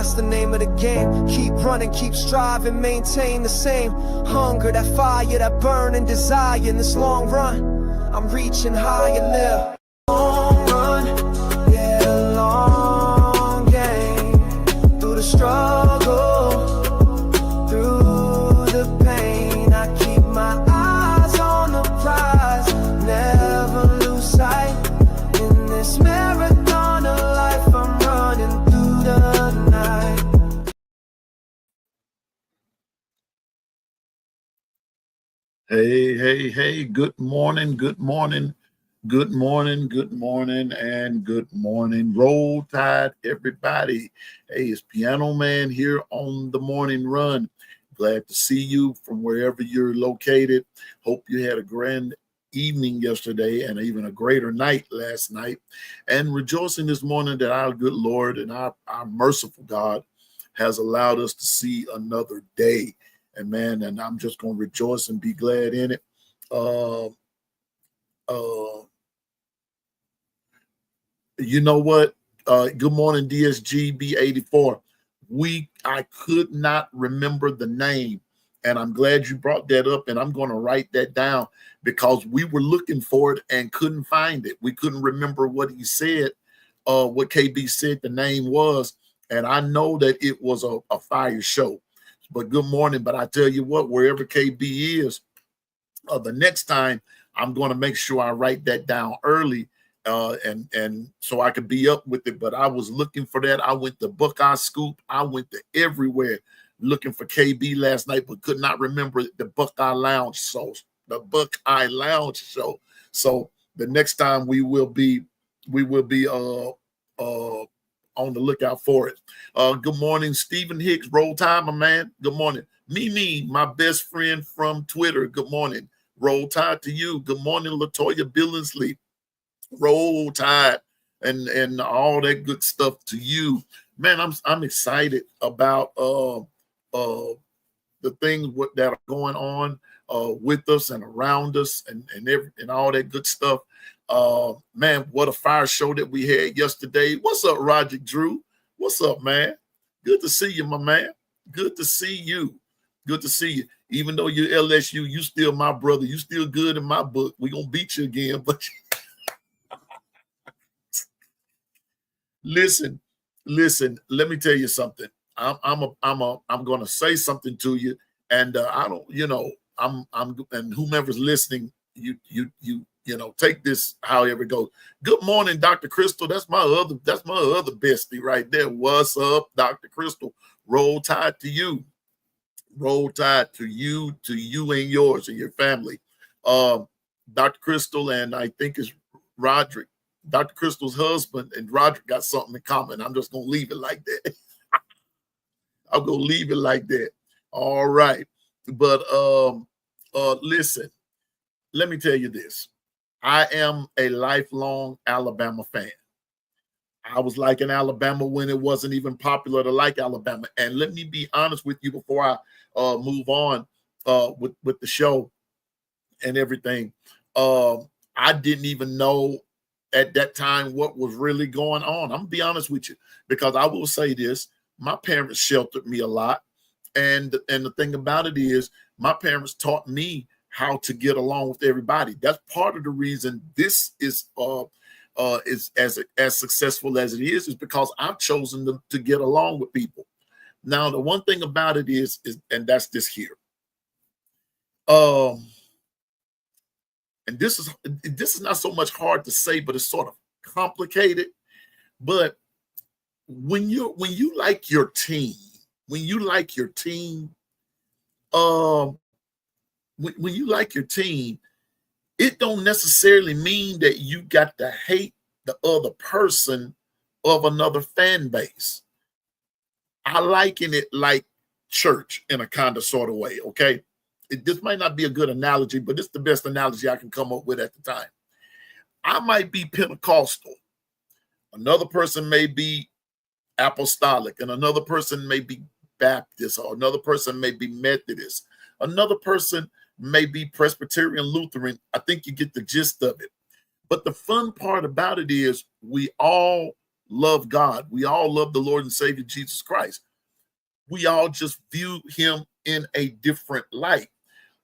that's the name of the game. Keep running, keep striving, maintain the same hunger, that fire, that burning desire. In this long run, I'm reaching higher, live. Long run, yeah, a long game. Through the struggle, through the pain, I keep my eyes on the prize, never lose sight. In this marathon of life, I'm running through the night. Hey, good morning, good morning, good morning, good morning, and good morning. Roll Tide, everybody. Hey, it's Piano Man here on the morning run. Glad to see you from wherever you're located. Hope you had a grand evening yesterday and even a greater night last night. And rejoicing this morning that our good Lord and our merciful God has allowed us to see another day. And man, and I'm just going to rejoice and be glad in it. You know what? Good morning, DSG B84. I could not remember the name, and I'm glad you brought that up, and I'm going to write that down because we were looking for it and couldn't find it. We couldn't remember what he said, what KB said the name was, and I know that it was a fire show. But good morning. But I tell you what, wherever KB is, the next time I'm going to make sure I write that down early, and so I could be up with it. But I was looking for that. I went to Buckeye Scoop. I went to everywhere looking for KB last night, but could not remember the Buckeye Lounge show. The Buckeye Lounge show. So the next time we will be on the lookout for it. Good morning, Stephen Hicks. Roll Tide, my man. Good morning. Mimi, my best friend from Twitter. Good morning. Roll Tide to you. Good morning, Latoya Billingsley. Roll Tide and all that good stuff to you. Man, I'm excited about the things that are going on with us and around us and all that good stuff. Man, what a fire show that we had yesterday. What's up, Roger Drew? What's up, man? Good to see you, my man. Good to see you. Good to see you. Even though you're LSU, you still my brother. You still good in my book. We're gonna beat you again. But listen, let me tell you something. I'm gonna say something to you, and I don't, I'm and whomever's listening, you take this however it goes. Good morning, Dr. Crystal. That's my other bestie right there. What's up, Dr. Crystal? Roll Tide to you. Roll Tide to you and yours and your family. Dr. Crystal and I think it's Roderick. Dr. Crystal's husband and Roderick got something in common. I'm just gonna leave it like that. I'm gonna leave it like that. All right. But listen, let me tell you this. I am a lifelong Alabama fan. I was liking Alabama when it wasn't even popular to like Alabama. And let me be honest with you before I move on with the show and everything. I didn't even know at that time what was really going on. I'm going to be honest with you, because I will say this. My parents sheltered me a lot. And the thing about it is my parents taught me how to get along with everybody. That's part of the reason this is as successful as it is because I've chosen to get along with people. Now, the one thing about it is and that's this here. And this is not so much hard to say, but it's sort of complicated. But when you like your team, when you like your team, it don't necessarily mean that you got to hate the other person of another fan base. I liken it like church in a kind of sort of way, okay? This might not be a good analogy, but it's the best analogy I can come up with at the time. I might be Pentecostal. Another person may be apostolic, and another person may be Baptist, or another person may be Methodist. Another person may be Presbyterian, Lutheran. I think you get the gist of it. But the fun part about it is we all love God. We all love the Lord and Savior Jesus Christ. We all just view him in a different light.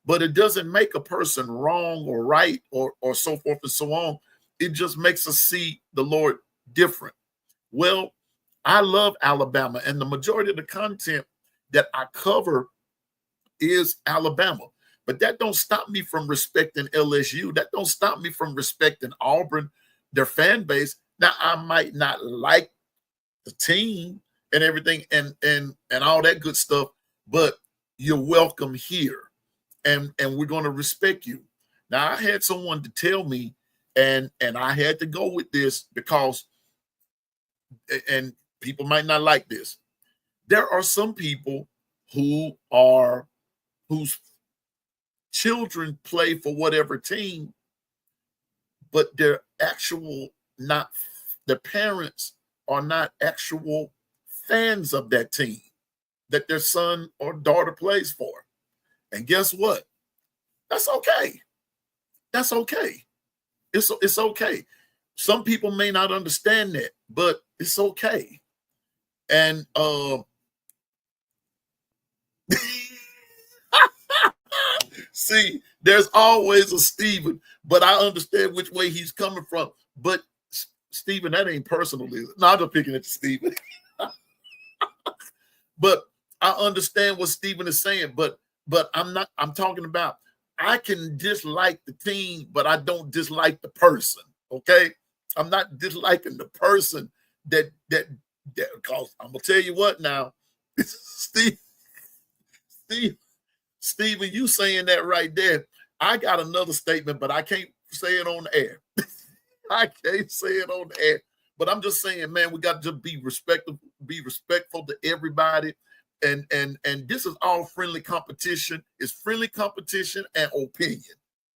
But it doesn't make a person wrong or right or so forth and so on. It just makes us see the Lord different. Well, I love Alabama, and the majority of the content that I cover is Alabama. But that don't stop me from respecting LSU. That don't stop me from respecting Auburn, their fan base. Now, I might not like the team and everything and all that good stuff, but you're welcome here. And we're going to respect you. Now, I had someone to tell me, and I had to go with this because, and people might not like this. There are some people whose children play for whatever team, but their parents are not actual fans of that team that their son or daughter plays for. And guess what? That's okay. That's okay. It's okay. Some people may not understand that, but it's okay. And see, there's always a Stephen, but I understand which way he's coming from. But Stephen, that ain't personal, is it? No, I'm just picking at Stephen. But I understand what Stephen is saying, but I'm talking about, I can dislike the team, but I don't dislike the person. Okay. I'm not disliking the person that because I'm gonna tell you what now, Stephen, you saying that right there. I got another statement, but I can't say it on the air. I can't say it on the air. But I'm just saying, man, we got to just be respectful to everybody. And this is all friendly competition. It's friendly competition and opinion.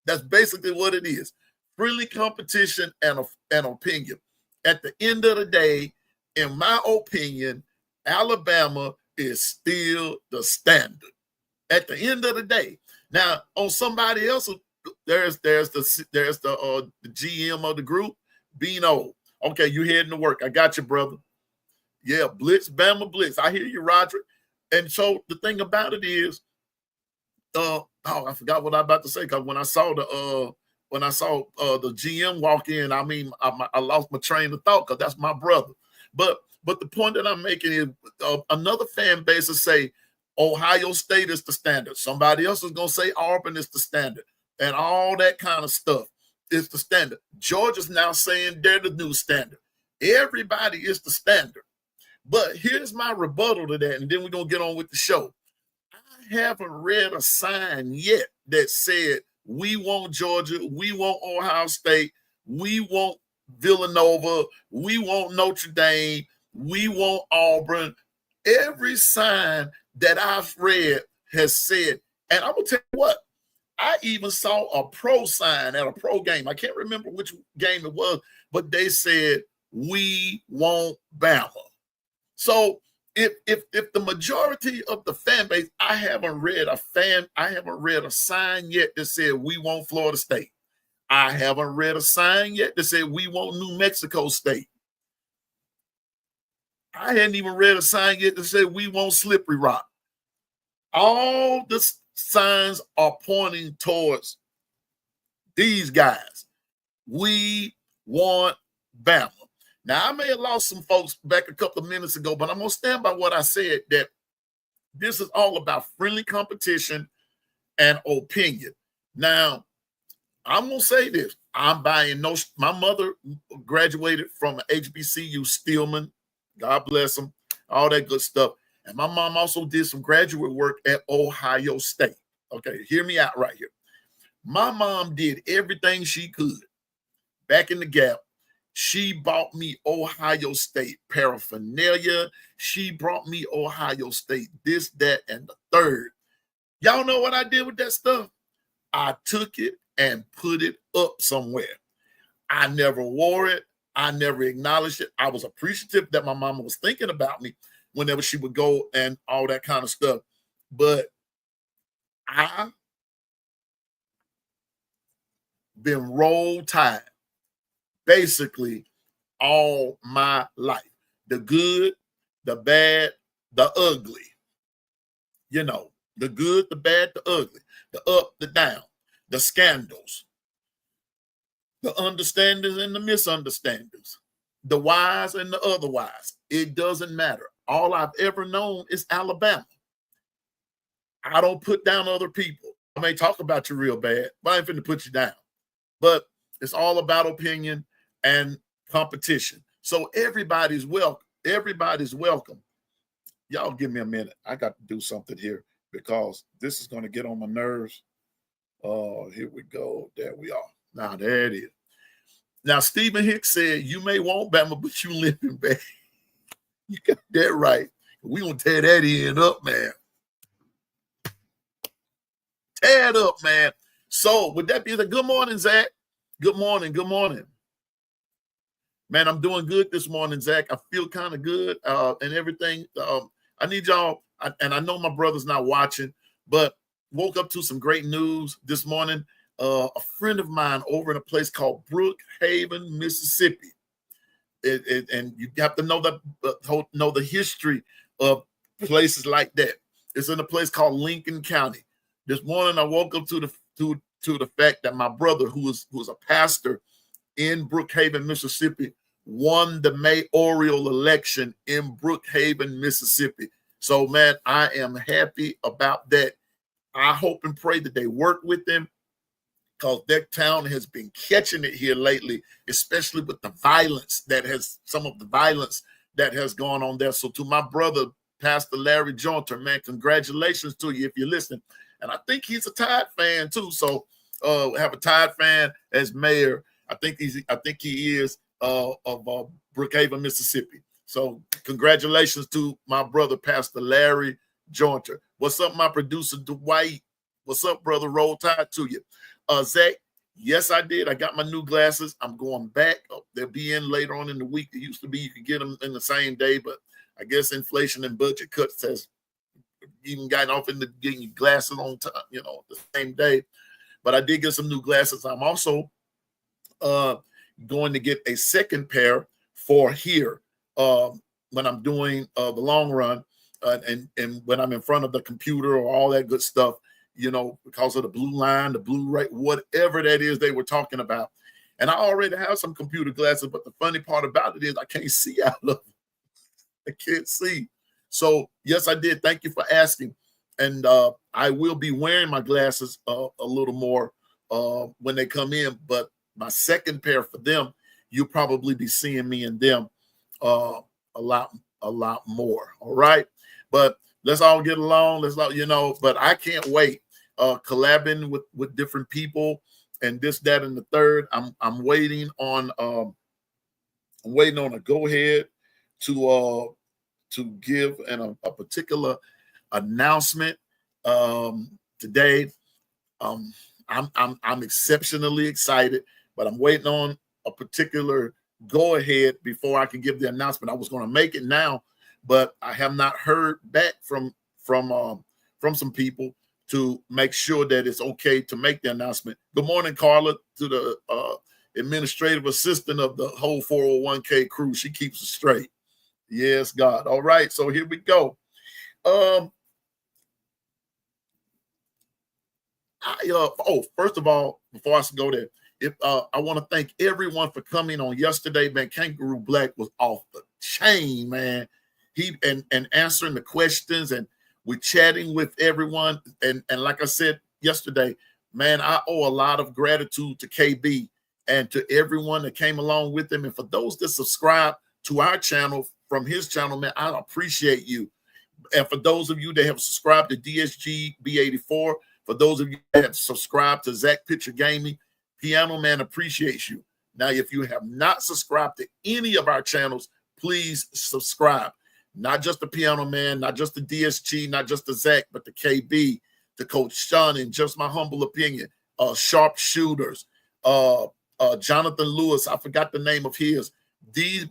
That's basically what it is. Friendly competition and opinion. At the end of the day, in my opinion, Alabama is still the standard. At the end of the day. Now, on somebody else, there's the GM of the group, Bino. Okay, you heading to work. I got you, brother. Yeah, Blitz, Bama Blitz. I hear you, Roderick. And so the thing about it is, I forgot what I was about to say, because when I saw the GM walk in, I mean, I lost my train of thought because that's my brother. But the point that I'm making is another fan base will say Ohio State is the standard. Somebody else is gonna say Auburn is the standard, and all that kind of stuff is the standard. Georgia's now saying they're the new standard. Everybody is the standard. But here's my rebuttal to that, and then we're going to get on with the show. I haven't read a sign yet that said, we want Georgia, we want Ohio State, we want Villanova, we want Notre Dame, we want Auburn. Every sign that I've read has said, and I'm going to tell you what, I even saw a pro sign at a pro game. I can't remember which game it was, but they said, we want Bama. So if the majority of the fan base, I haven't read a sign yet that said we want Florida State. I haven't read a sign yet that said we want New Mexico State. I hadn't even read a sign yet that said we want Slippery Rock. All the signs are pointing towards these guys. We want Bama. Now, I may have lost some folks back a couple of minutes ago, but I'm going to stand by what I said, that this is all about friendly competition and opinion. Now, I'm going to say this. I'm buying no – my mother graduated from HBCU, Stillman. God bless them. All that good stuff. And my mom also did some graduate work at Ohio State. Okay, hear me out right here. My mom did everything she could back in the gap. She bought me Ohio State paraphernalia. She brought me Ohio State this, that, and the third. Y'all know what I did with that stuff? I took it and put it up somewhere. I never wore it. I never acknowledged it. I was appreciative that my mama was thinking about me whenever she would go and all that kind of stuff. But I've been roll tide basically all my life. The good, the bad, the ugly. You know, the good, the bad, the ugly, the up, the down, the scandals, the understandings and the misunderstandings, the wise and the otherwise. It doesn't matter. All I've ever known is Alabama. I don't put down other people. I may talk about you real bad, but I ain't finna put you down. But it's all about opinion and competition. So everybody's welcome. Everybody's welcome. Y'all give me a minute. I got to do something here because this is going to get on my nerves. Oh, here we go. There we are. Now, there it is. Now, Stephen Hicks said, you may want Bama, but you live in bad. You got that right. We going to tear that end up, man. Tear it up, man. So, with that being said, good morning, Zach. Good morning. Good morning. Man, I'm doing good this morning, Zach. I feel kind of good and everything. I need y'all, and I know my brother's not watching, but woke up to some great news this morning. A friend of mine over in a place called Brookhaven, Mississippi. And you have to know the history of places like that. It's in a place called Lincoln County. This morning, I woke up to the fact that my brother, who was a pastor in Brookhaven, Mississippi, won the mayoral election in Brookhaven, Mississippi. So, man, I am happy about that. I hope and pray that they work with them because that town has been catching it here lately, especially with the violence some of the violence that has gone on there. So to my brother, Pastor Larry Jointer, man, congratulations to you if you're listening. And I think he's a Tide fan too. So have a Tide fan as mayor. I think he is of Brookhaven, Mississippi. So congratulations to my brother, Pastor Larry Jointer. What's up, my producer, Dwight? What's up, brother? Roll Tide to you. Zach, yes, I did. I got my new glasses. I'm going back. They'll be in later on in the week. It used to be you could get them in the same day, but I guess inflation and budget cuts has even gotten off into getting your glasses on time, the same day. But I did get some new glasses. I'm also going to get a second pair for here when I'm doing the long run and when I'm in front of the computer or all that good stuff, because of the blue line, the blue ray, whatever that is they were talking about. And I already have some computer glasses, but the funny part about it is I can't see out of them. I can't see. So, yes, I did. Thank you for asking. And I will be wearing my glasses a little more when they come in. But my second pair for them, you'll probably be seeing me in them a lot more. All right. But let's all get along. But I can't wait. Collabing with different people and this, that, and the third. I'm waiting on a go-ahead to give a particular announcement today. I'm exceptionally excited, but I'm waiting on a particular go-ahead before I can give the announcement. I was going to make it now, but I have not heard back from some people to make sure that it's okay to make the announcement. Good morning, Carla, to the administrative assistant of the whole 401k crew. She keeps it straight. Yes, God. All right, so here we go. First of all, before I go there, I want to thank everyone for coming on yesterday, man. Kangaroo Black was off the chain, man. He and answering the questions, and we're chatting with everyone. And like I said yesterday, man, I owe a lot of gratitude to KB and to everyone that came along with him. And for those that subscribe to our channel from his channel, man, I appreciate you. And for those of you that have subscribed to DSG B84, for those of you that have subscribed to Zach Pitcher Gaming, Piano Man appreciates you. Now, if you have not subscribed to any of our channels, please subscribe. Not just the Piano Man, not just the DSG, not just the Zach, but the KB, the Coach Sean, and just my humble opinion, Sharpshooters, Jonathan Lewis, I forgot the name of his.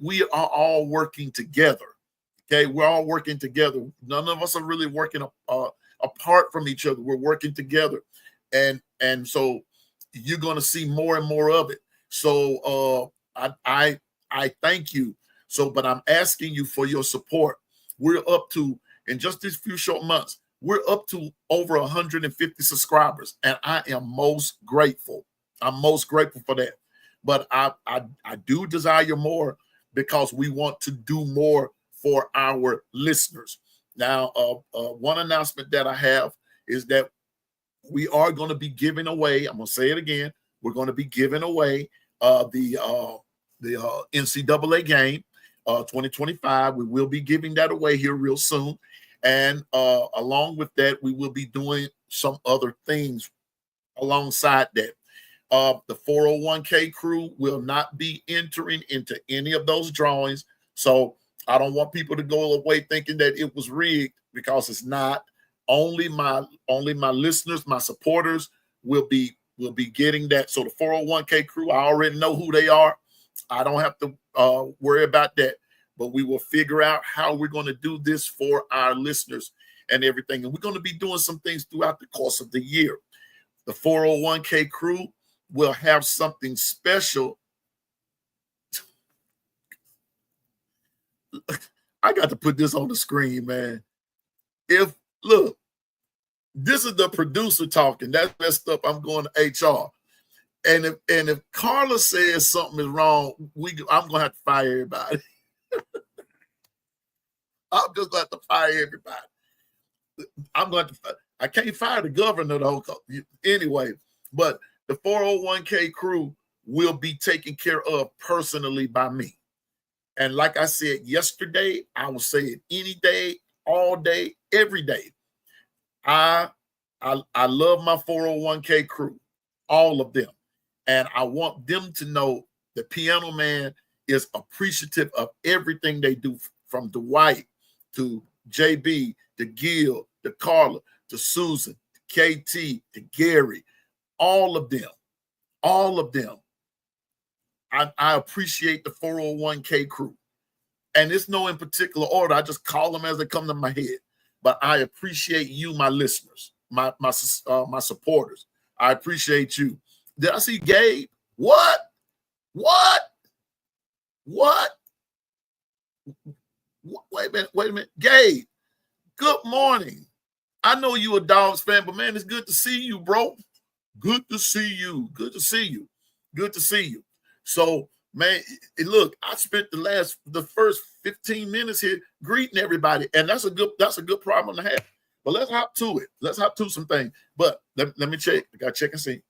We are all working together. Okay, we're all working together. None of us are really working apart from each other. We're working together, and so you're going to see more and more of it. So I I thank you. So, but I'm asking you for your support. We're up to, in just these few short months, we're up to over 150 subscribers, and I am most grateful. I'm most grateful for that. But I do desire more, because we want to do more for our listeners. Now, one announcement that I have is that we are going to be giving away, I'm going to say it again, we're going to be giving away the NCAA game 2025. We will be giving that away here real soon. And along with that, we will be doing some other things alongside that. The 401k crew will not be entering into any of those drawings. So I don't want people to go away thinking that it was rigged, because it's not. Only my listeners, my supporters will be getting that. So the 401k crew, I already know who they are. I don't have to worry about that. But we will figure out how we're going to do this for our listeners and everything. And we're going to be doing some things throughout the course of the year. The 401k crew will have something special. I got to put this on the screen, man. Look, this is the producer talking. That's messed up. I'm going to HR. And if Carla says something is wrong, I'm going to have to fire everybody. I'm just going to have to fire everybody. I can't fire the governor though. Anyway, but the 401k crew will be taken care of personally by me. And like I said yesterday, I will say it any day, all day, every day. I love my 401k crew, all of them. And I want them to know the Piano Man is appreciative of everything they do, from Dwight to JB, to Gil, to Carla, to Susan, to KT, to Gary, all of them. I appreciate the 401k crew. And it's no in particular order. I just call them as they come to my head. But I appreciate you, my listeners, my supporters. I appreciate you. Did I see Gabe? What? Wait a minute. Gabe, good morning. I know you a Dogs fan, but man, it's good to see you, bro. Good to see you. So, man, look, I spent the first 15 minutes here greeting everybody, and that's a good problem to have. But let's hop to it. Let's hop to some things. But let me check. I gotta check and see.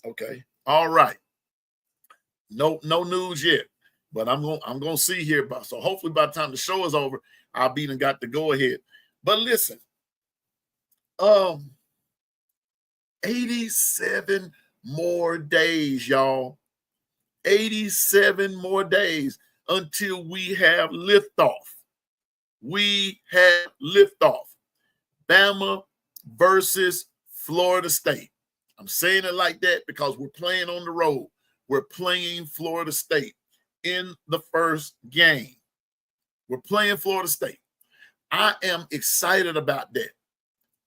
Okay. All right. No news yet, but I'm gonna see here. So hopefully by the time the show is over, I'll be and got to go ahead. But listen, 87 more days, y'all. 87 more days until we have liftoff. Bama versus Florida State. I'm saying it like that because we're playing on the road. We're playing Florida State in the first game. We're playing Florida State. I am excited about that.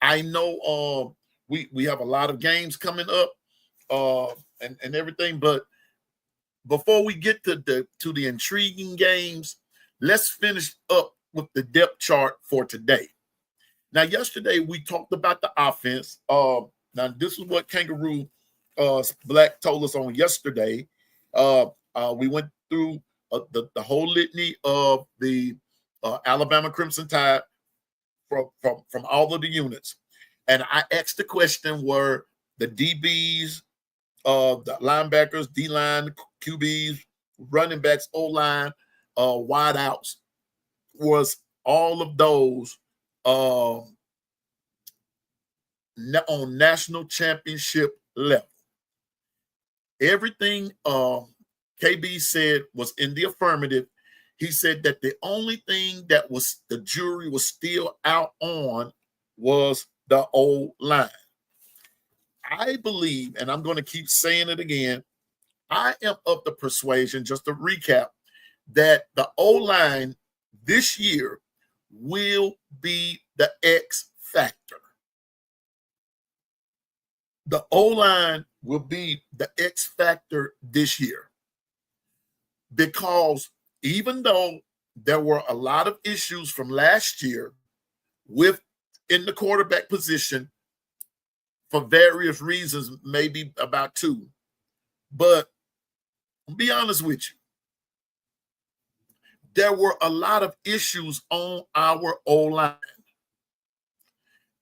I know we have a lot of games coming up and everything, but before we get to the intriguing games, let's finish up with the depth chart for today. Now, yesterday we talked about the offense. Now, this is what Kangaroo Black told us on yesterday. We went through the whole litany of the Alabama Crimson Tide from all of the units. And I asked the question, were the DBs, the linebackers, D-line, QBs, running backs, O-line, wideouts, was all of those on national championship level? Everything KB said was in the affirmative. He said that the only thing that was the jury was still out on was the O-line. I believe, and I'm going to keep saying it again, I am of the persuasion, just to recap, that the O-line this year will be the X factor. The O-line will be the X factor this year. Because even though there were a lot of issues from last year in the quarterback position for various reasons, maybe about two, but I'll be honest with you, there were a lot of issues on our O-line.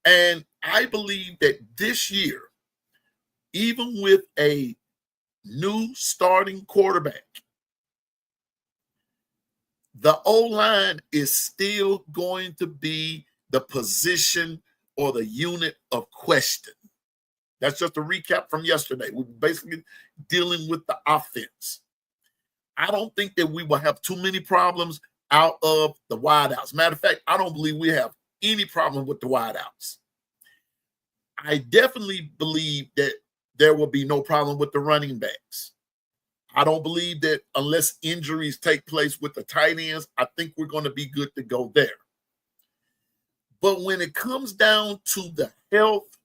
And I believe that this year, even with a new starting quarterback, the O-line is still going to be the position or the unit of question. That's just a recap from yesterday. We're basically dealing with the offense. I don't think that we will have too many problems out of the wideouts. Matter of fact, I don't believe we have any problem with the wideouts. I definitely believe that there will be no problem with the running backs. I don't believe that unless injuries take place with the tight ends, I think we're going to be good to go there. But when it comes down to the health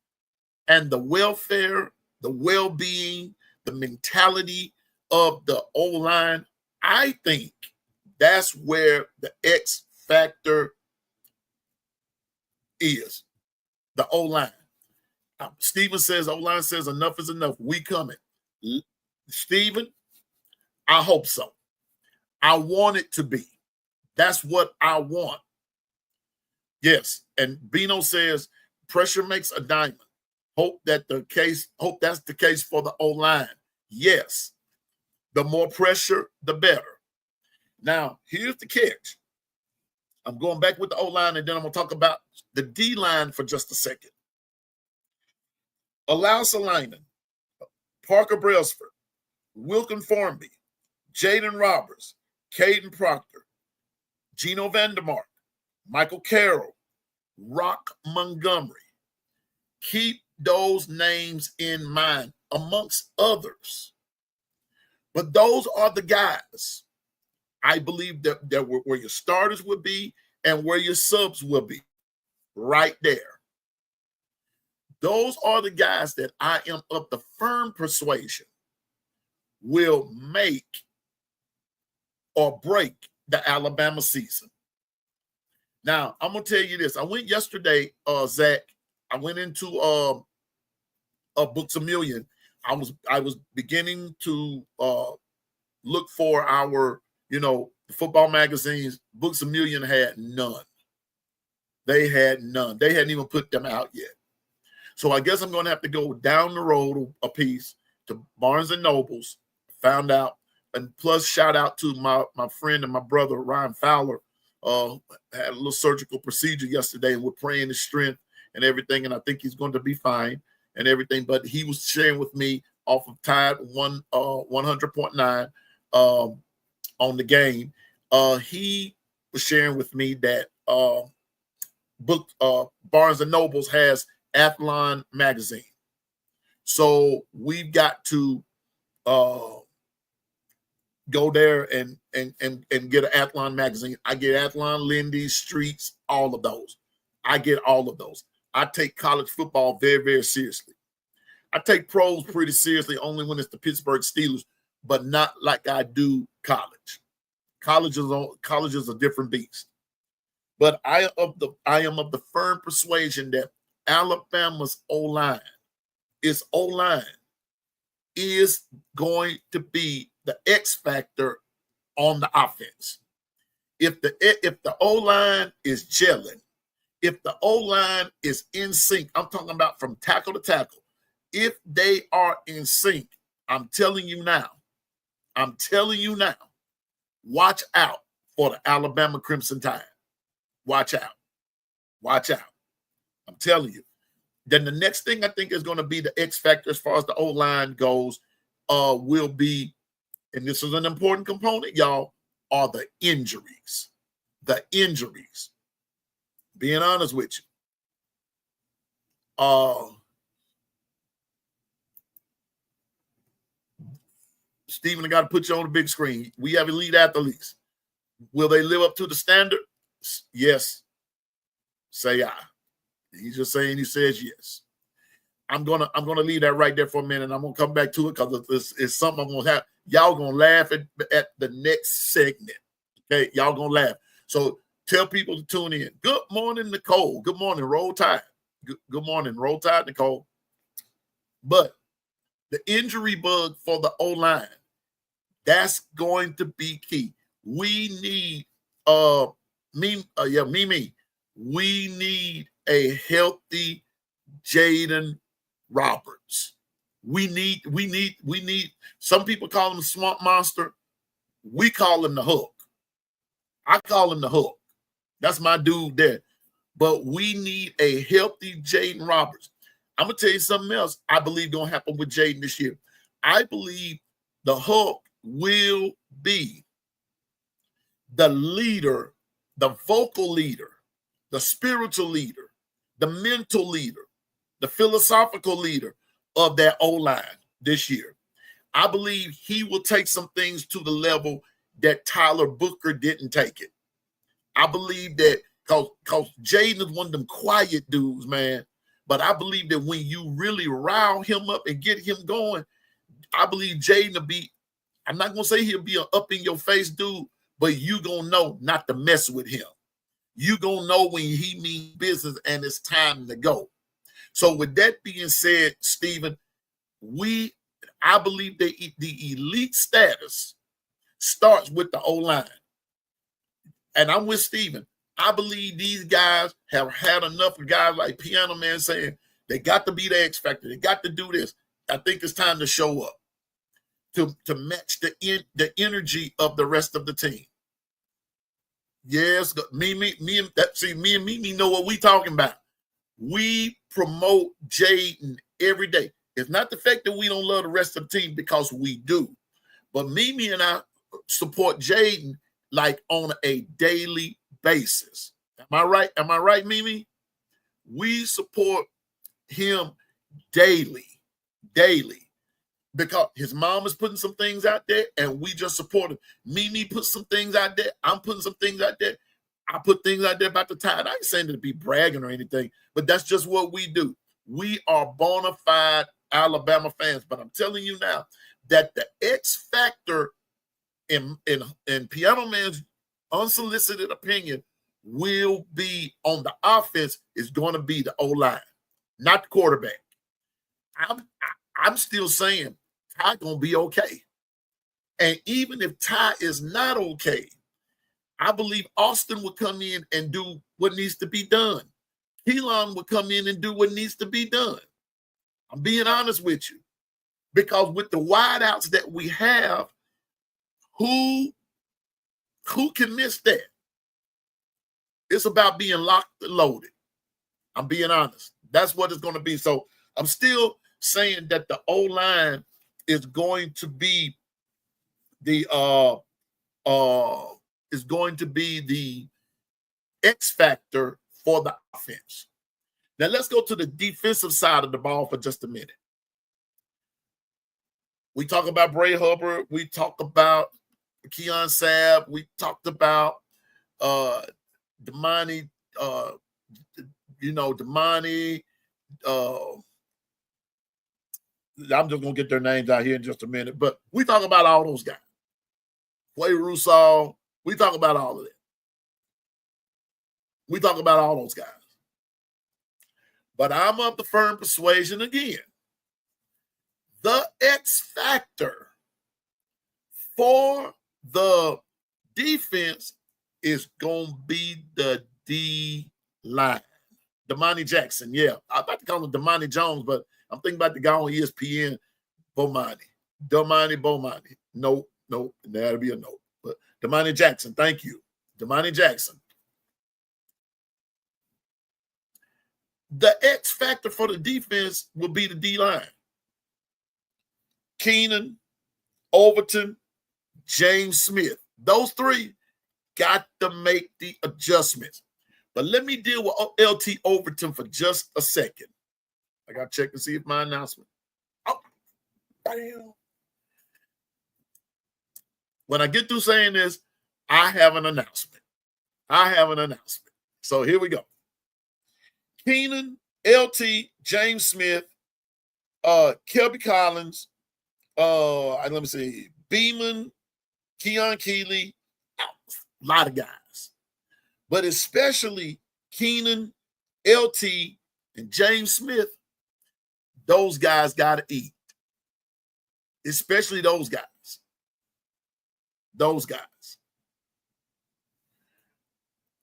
and the welfare, the well-being, the mentality of the O-line, I think that's where the X factor is, the O-line. Stephen says, O-line says, enough is enough. We coming. Stephen, I hope so. I want it to be. That's what I want. Yes. And Bino says, pressure makes a diamond. Hope that's the case for the O-line. Yes. The more pressure, the better. Now, here's the catch. I'm going back with the O-line, and then I'm going to talk about the D-line for just a second. Allouse Alignment, Parker Brailsford, Wilkin Formby, Jaden Roberts, Caden Proctor, Gino Vandermark, Michael Carroll, Rock Montgomery. Keep those names in mind, amongst others. But those are the guys I believe that where your starters will be and where your subs will be, right there. Those are the guys that I am of the firm persuasion will make or break the Alabama season. Now, I'm going to tell you this. I went yesterday, Zach. I went into Books A Million. I was beginning to look for our, football magazines. Books A Million had none. They had none. They hadn't even put them out yet. So I guess I'm going to have to go down the road a piece to Barnes and Nobles. Found out, and plus shout out to my friend and my brother Ryan Fowler. Had a little surgical procedure yesterday, and we're praying his strength and everything. And I think he's going to be fine and everything. But he was sharing with me off of Tide 100.9 on the game. He was sharing with me that Barnes and Nobles has Athlon magazine. So we've got to go there and get an Athlon magazine. I get Athlon, Lindy's, Streets, all of those. I get all of those. I take college football very, very seriously. I take pros pretty seriously only when it's the Pittsburgh Steelers, but not like I do college. College is a different beast. But I am of the firm persuasion that Alabama's O-line is going to be the X factor on the offense. If the O-line is gelling, if the O-line is in sync, I'm talking about from tackle to tackle. If they are in sync, I'm telling you now, watch out for the Alabama Crimson Tide. Watch out. I'm telling you. Then the next thing I think is going to be the X factor as far as the O-line goes will be, and this is an important component, y'all, are the injuries. The injuries. Being honest with you. Stephen, I got to put you on the big screen. We have elite athletes. Will they live up to the standard? Yes. Say I. He's just saying he says yes. I'm gonna leave that right there for a minute. I'm gonna come back to it because it's something I'm gonna have. Y'all gonna laugh at the next segment. Okay, y'all gonna laugh. So tell people to tune in. Good morning, Nicole. Good morning, Roll Tide. Good morning, Roll Tide, Nicole. But the injury bug for the O-line, that's going to be key. We need Mimi. We need a healthy Jaden Roberts. We need. Some people call him Swamp Monster. We call him the Hook. I call him the Hook. That's my dude there. But we need a healthy Jaden Roberts. I'm gonna tell you something else I believe gonna happen with Jaden this year. I believe the Hook will be the leader, the vocal leader, the spiritual leader, the mental leader, the philosophical leader of that O-line this year. I believe he will take some things to the level that Tyler Booker didn't take it. I believe that because Jaden is one of them quiet dudes, man. But I believe that when you really rile him up and get him going, I believe Jaden will be, I'm not going to say he'll be an up-in-your-face dude, but you going to know not to mess with him. You going to know when he means business and it's time to go. So with that being said, Stephen, I believe that the elite status starts with the O-line. And I'm with Stephen. I believe these guys have had enough of guys like Piano Man saying they got to be the X Factor. They got to do this. I think it's time to show up to match the energy of the rest of the team. Yes, me and Mimi know what we talking about. We promote Jaden every day. It's not the fact that we don't love the rest of the team, because we do. But Mimi and I support Jaden like on a daily basis. Am I right? Am I right, Mimi? We support him daily, because his mom is putting some things out there and we just support him. Mimi put some things out there. I'm putting some things out there. I put things out there about the Tide. I ain't saying to be bragging or anything, but that's just what we do. We are bona fide Alabama fans. But I'm telling you now that the X factor in Piano Man's unsolicited opinion will be on the offense is going to be the O-line, not the quarterback. I'm still saying Ty going to be okay. And even if Ty is not okay, I believe Austin will come in and do what needs to be done. Keelan will come in and do what needs to be done. I'm being honest with you. Because with the wideouts that we have, who can miss that? It's about being locked and loaded. I'm being honest. That's what it's going to be. So I'm still saying that the O-line is going to be the X factor for the offense. Now let's go to the defensive side of the ball for just a minute. We talk about Bray Hubbard. We talk about Keon Sabb. We talked about Damani. Damani. I'm just gonna get their names out here in just a minute, but we talk about all those guys. Clay Russo. We talk about all of it. We talk about all those guys. But I'm of the firm persuasion again. The X factor for the defense is going to be the D line. Damani Jackson, yeah. I'm about to call him Damani Jones, but I'm thinking about the guy on ESPN, Bomani. Nope, that'll be a nope. But Damani Jackson, thank you. Damani Jackson. The X factor for the defense will be the D line. Keenan, Overton, James Smith. Those three got to make the adjustments. But let me deal with LT Overton for just a second. I got to check to see if my announcement. Oh, damn. When I get through saying this, I have an announcement. So here we go. Keenan, LT, James Smith, Kelby Collins, let me see, Beeman, Keon Keeley, a lot of guys. But especially Keenan, LT, and James Smith, those guys got to eat. Especially those guys. Those guys.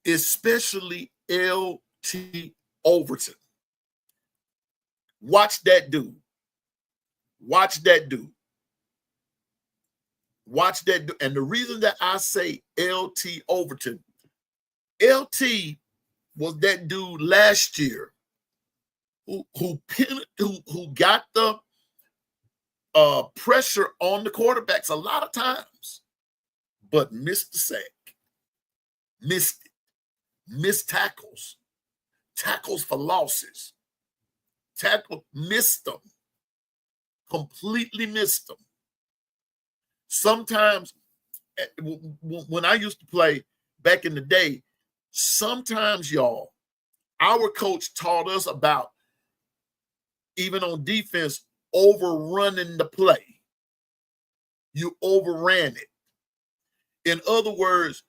Especially LT Overton. Watch that dude. Watch that dude. Watch that dude. And the reason that I say LT Overton, LT was that dude last year who got the pressure on the quarterbacks a lot of times, but missed the sack. Missed it. Missed tackles. Tackles for losses. Missed them. Completely missed them. Sometimes, when I used to play back in the day, sometimes, y'all, our coach taught us about, even on defense, overrunning the play. You overran it. In other words,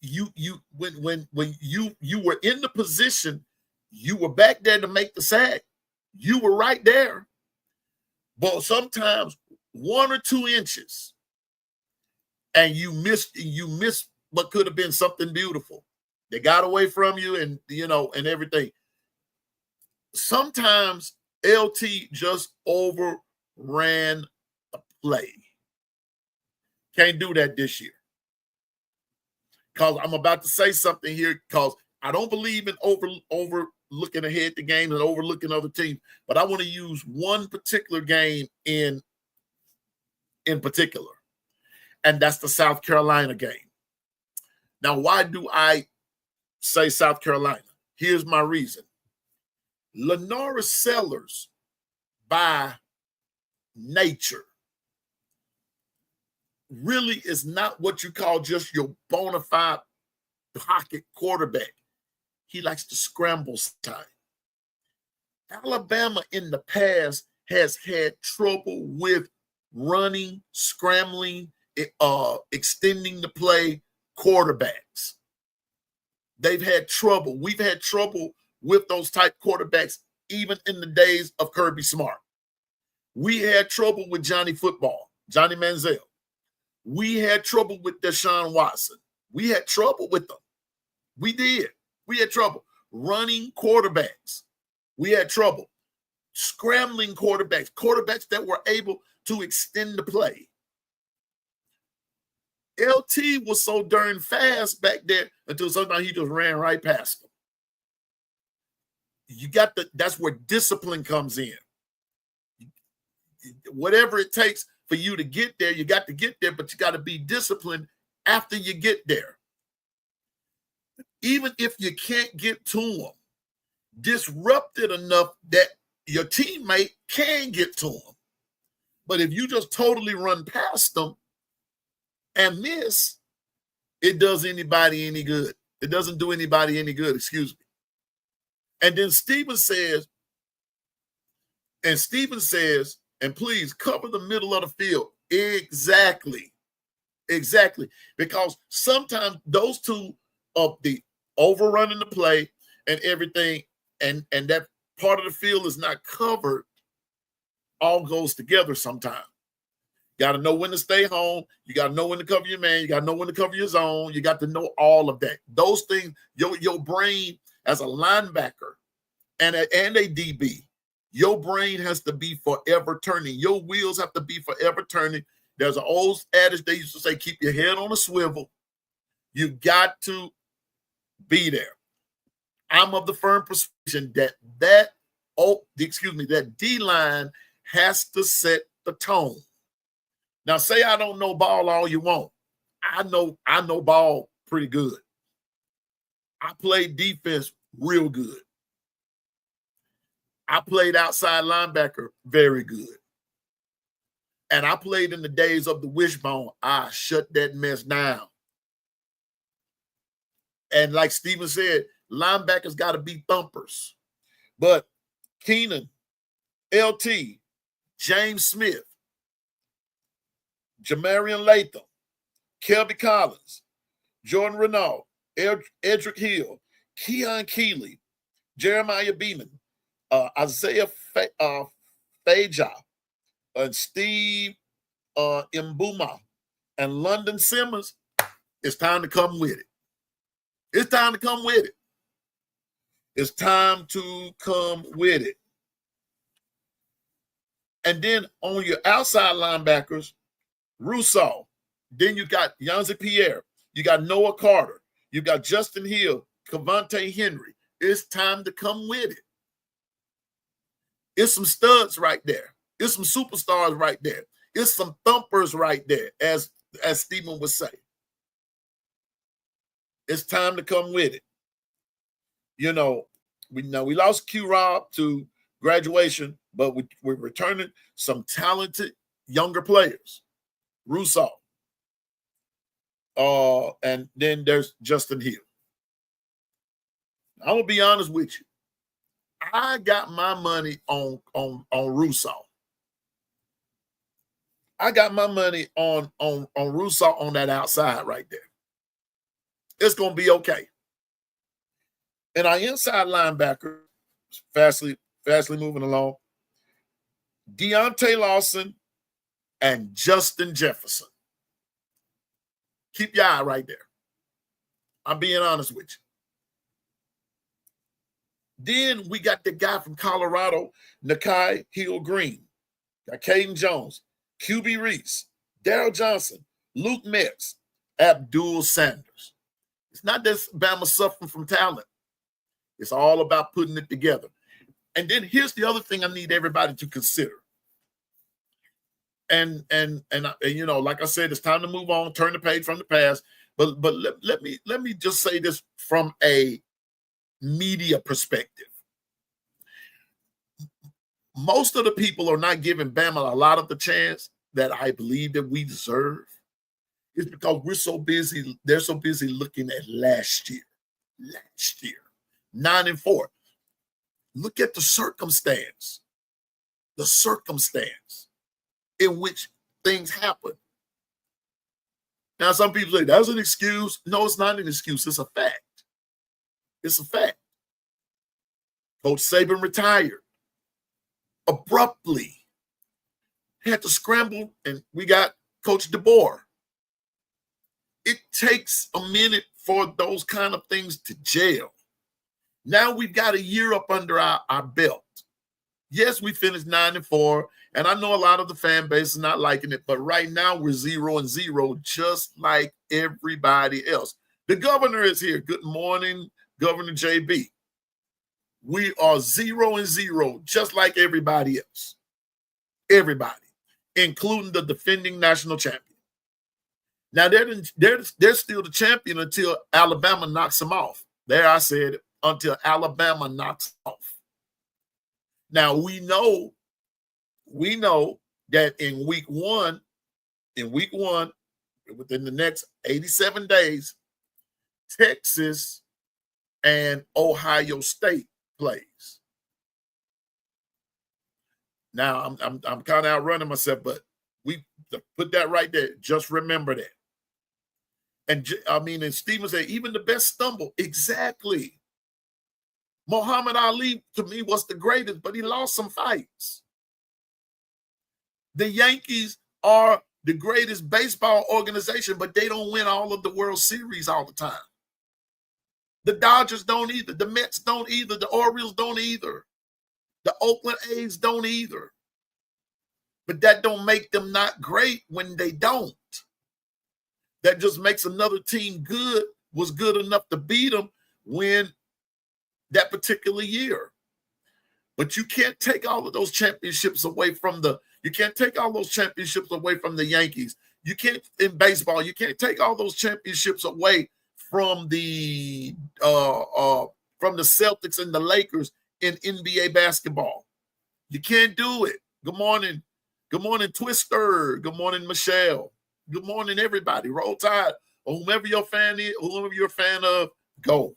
when you were in the position, you were back there to make the sack. You were right there. But sometimes 1 or 2 inches, and you missed what could have been something beautiful. They got away from you, and and everything. Sometimes LT just overran the play. Can't do that this year. Because I'm about to say something here, because I don't believe in overlooking ahead the game and overlooking other teams, but I want to use one particular game in particular, and that's the South Carolina game. Now, why do I say South Carolina? Here's my reason. Lenora Sellers, by nature, really is not what you call just your bona fide pocket quarterback. He likes to scramble time. Alabama in the past has had trouble with running, scrambling, extending the play quarterbacks. They've had trouble. We've had trouble with those type quarterbacks even in the days of Kirby Smart. We had trouble with Johnny Manziel. We had trouble with Deshaun Watson. We had trouble with them. We did. We had trouble running quarterbacks. We had trouble scrambling quarterbacks that were able to extend the play. LT was so darn fast back there until sometimes he just ran right past them. That's where discipline comes in. Whatever it takes for you to get there, you got to get there, but you got to be disciplined after you get there. Even if you can't get to them, disrupt it enough that your teammate can get to them. But if you just totally run past them and miss, it does anybody any good. It doesn't do anybody any good, excuse me. And then Stephen says, and please cover the middle of the field. Exactly. Because sometimes those two of the overrunning the play and everything, and that part of the field is not covered, all goes together sometimes. You got to know when to stay home. You got to know when to cover your man. You got to know when to cover your zone. You got to know all of that. Those things, your brain as a linebacker and a DB, your brain has to be forever turning. Your wheels have to be forever turning. There's an old adage they used to say, keep your head on a swivel. You got to be there. I'm of the firm persuasion that D-line has to set the tone. Now, say I don't know ball all you want. I know ball pretty good. I played defense real good. I played outside linebacker very good. And I played in the days of the wishbone. I shut that mess down. And like Steven said, linebackers got to be thumpers. But Keenan, LT, James Smith, Jamarian Latham, Kelby Collins, Jordan Renaud, Edric Hill, Keon Keeley, Jeremiah Beeman, Isaiah Faja, and Steve Mbuma, and London Simmons. It's time to come with it. It's time to come with it. It's time to come with it. And then on your outside linebackers, Rousseau. Then you got Yanzi Pierre. You got Noah Carter. You got Justin Hill, Cavante Henry. It's time to come with it. It's some studs right there. It's some superstars right there. It's some thumpers right there, as Stephen would say. It's time to come with it. You know, we lost Q-Rob to graduation, but we're returning some talented younger players. Rousseau. And then there's Justin Hill. I'm gonna be honest with you. I got my money on Rousseau. I got my money on Rousseau on that outside right there. It's gonna be okay. And our inside linebacker, fastly moving along, Deontay Lawson and Justin Jefferson. Keep your eye right there. I'm being honest with you. Then we got the guy from Colorado, Nakai Hill-Green. Got Caden Jones, QB Reese, Darryl Johnson, Luke Metz, Abdul Sanders. It's not that Bama suffering from talent. It's all about putting it together. And then here's the other thing I need everybody to consider. And you know, like I said, it's time to move on, turn the page from the past. But let me just say this from a media perspective. Most of the people are not giving Bama a lot of the chance that I believe that we deserve. It's because we're so busy. They're so busy looking at last year. 9-4. Look at the circumstance in which things happen. Now, some people say that's an excuse. No, it's not an excuse. It's a fact. It's a fact. Coach Saban retired abruptly. He had to scramble, and we got Coach DeBoer. It takes a minute for those kind of things to gel. Now we've got a year up under our belt. Yes, we finished 9-4, and I know a lot of the fan base is not liking it, but right now we're 0-0, just like everybody else. The governor is here. Good morning, Governor JB. We are 0-0, just like everybody else. Everybody, including the defending national champion. Now, they're still the champion until Alabama knocks them off. There, I said it, until Alabama knocks off. Now, we know that in week one, within the next 87 days, Texas and Ohio State plays. Now, I'm kind of outrunning myself, but we put that right there. Just remember that. And and Stephen said, even the best stumble. Exactly. Muhammad Ali, to me, was the greatest, but he lost some fights. The Yankees are the greatest baseball organization, but they don't win all of the World Series all the time. The Dodgers don't either. The Mets don't either. The Orioles don't either. The Oakland A's don't either. But that don't make them not great when they don't. That just makes another team was good enough to beat them when that particular year. But you can't take all of those championships away from the Yankees. You can't, in baseball, you can't take all those championships away from the Celtics and the Lakers in NBA basketball. You can't do it. Good morning. Good morning, Twister. Good morning, Michelle. Good morning, everybody. Roll Tide, or whomever your fan is, whoever you're a fan of, go.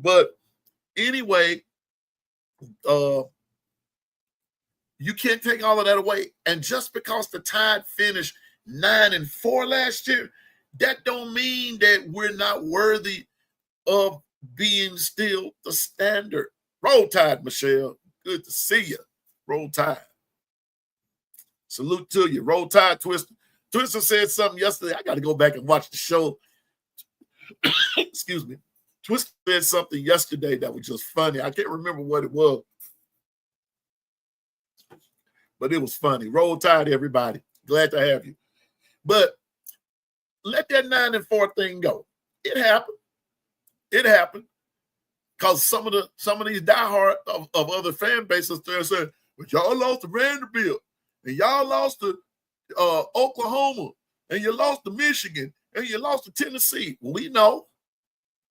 But anyway, You can't take all of that away. And just because the Tide finished 9-4 last year, that don't mean that we're not worthy of being still the standard. Roll Tide, Michelle. Good to see you. Roll Tide. Salute to you. Roll Tide, Twister. Twister said something yesterday. I got to go back and watch the show. Excuse me. Twister said something yesterday that was just funny. I can't remember what it was, but it was funny. Roll Tide, everybody. Glad to have you. But let that 9-4 thing go. It happened. It happened. Because some of these diehard of other fan bases there said, but y'all lost to Vanderbilt, and y'all lost to Oklahoma, and you lost to Michigan, and you lost to Tennessee. Well, we know.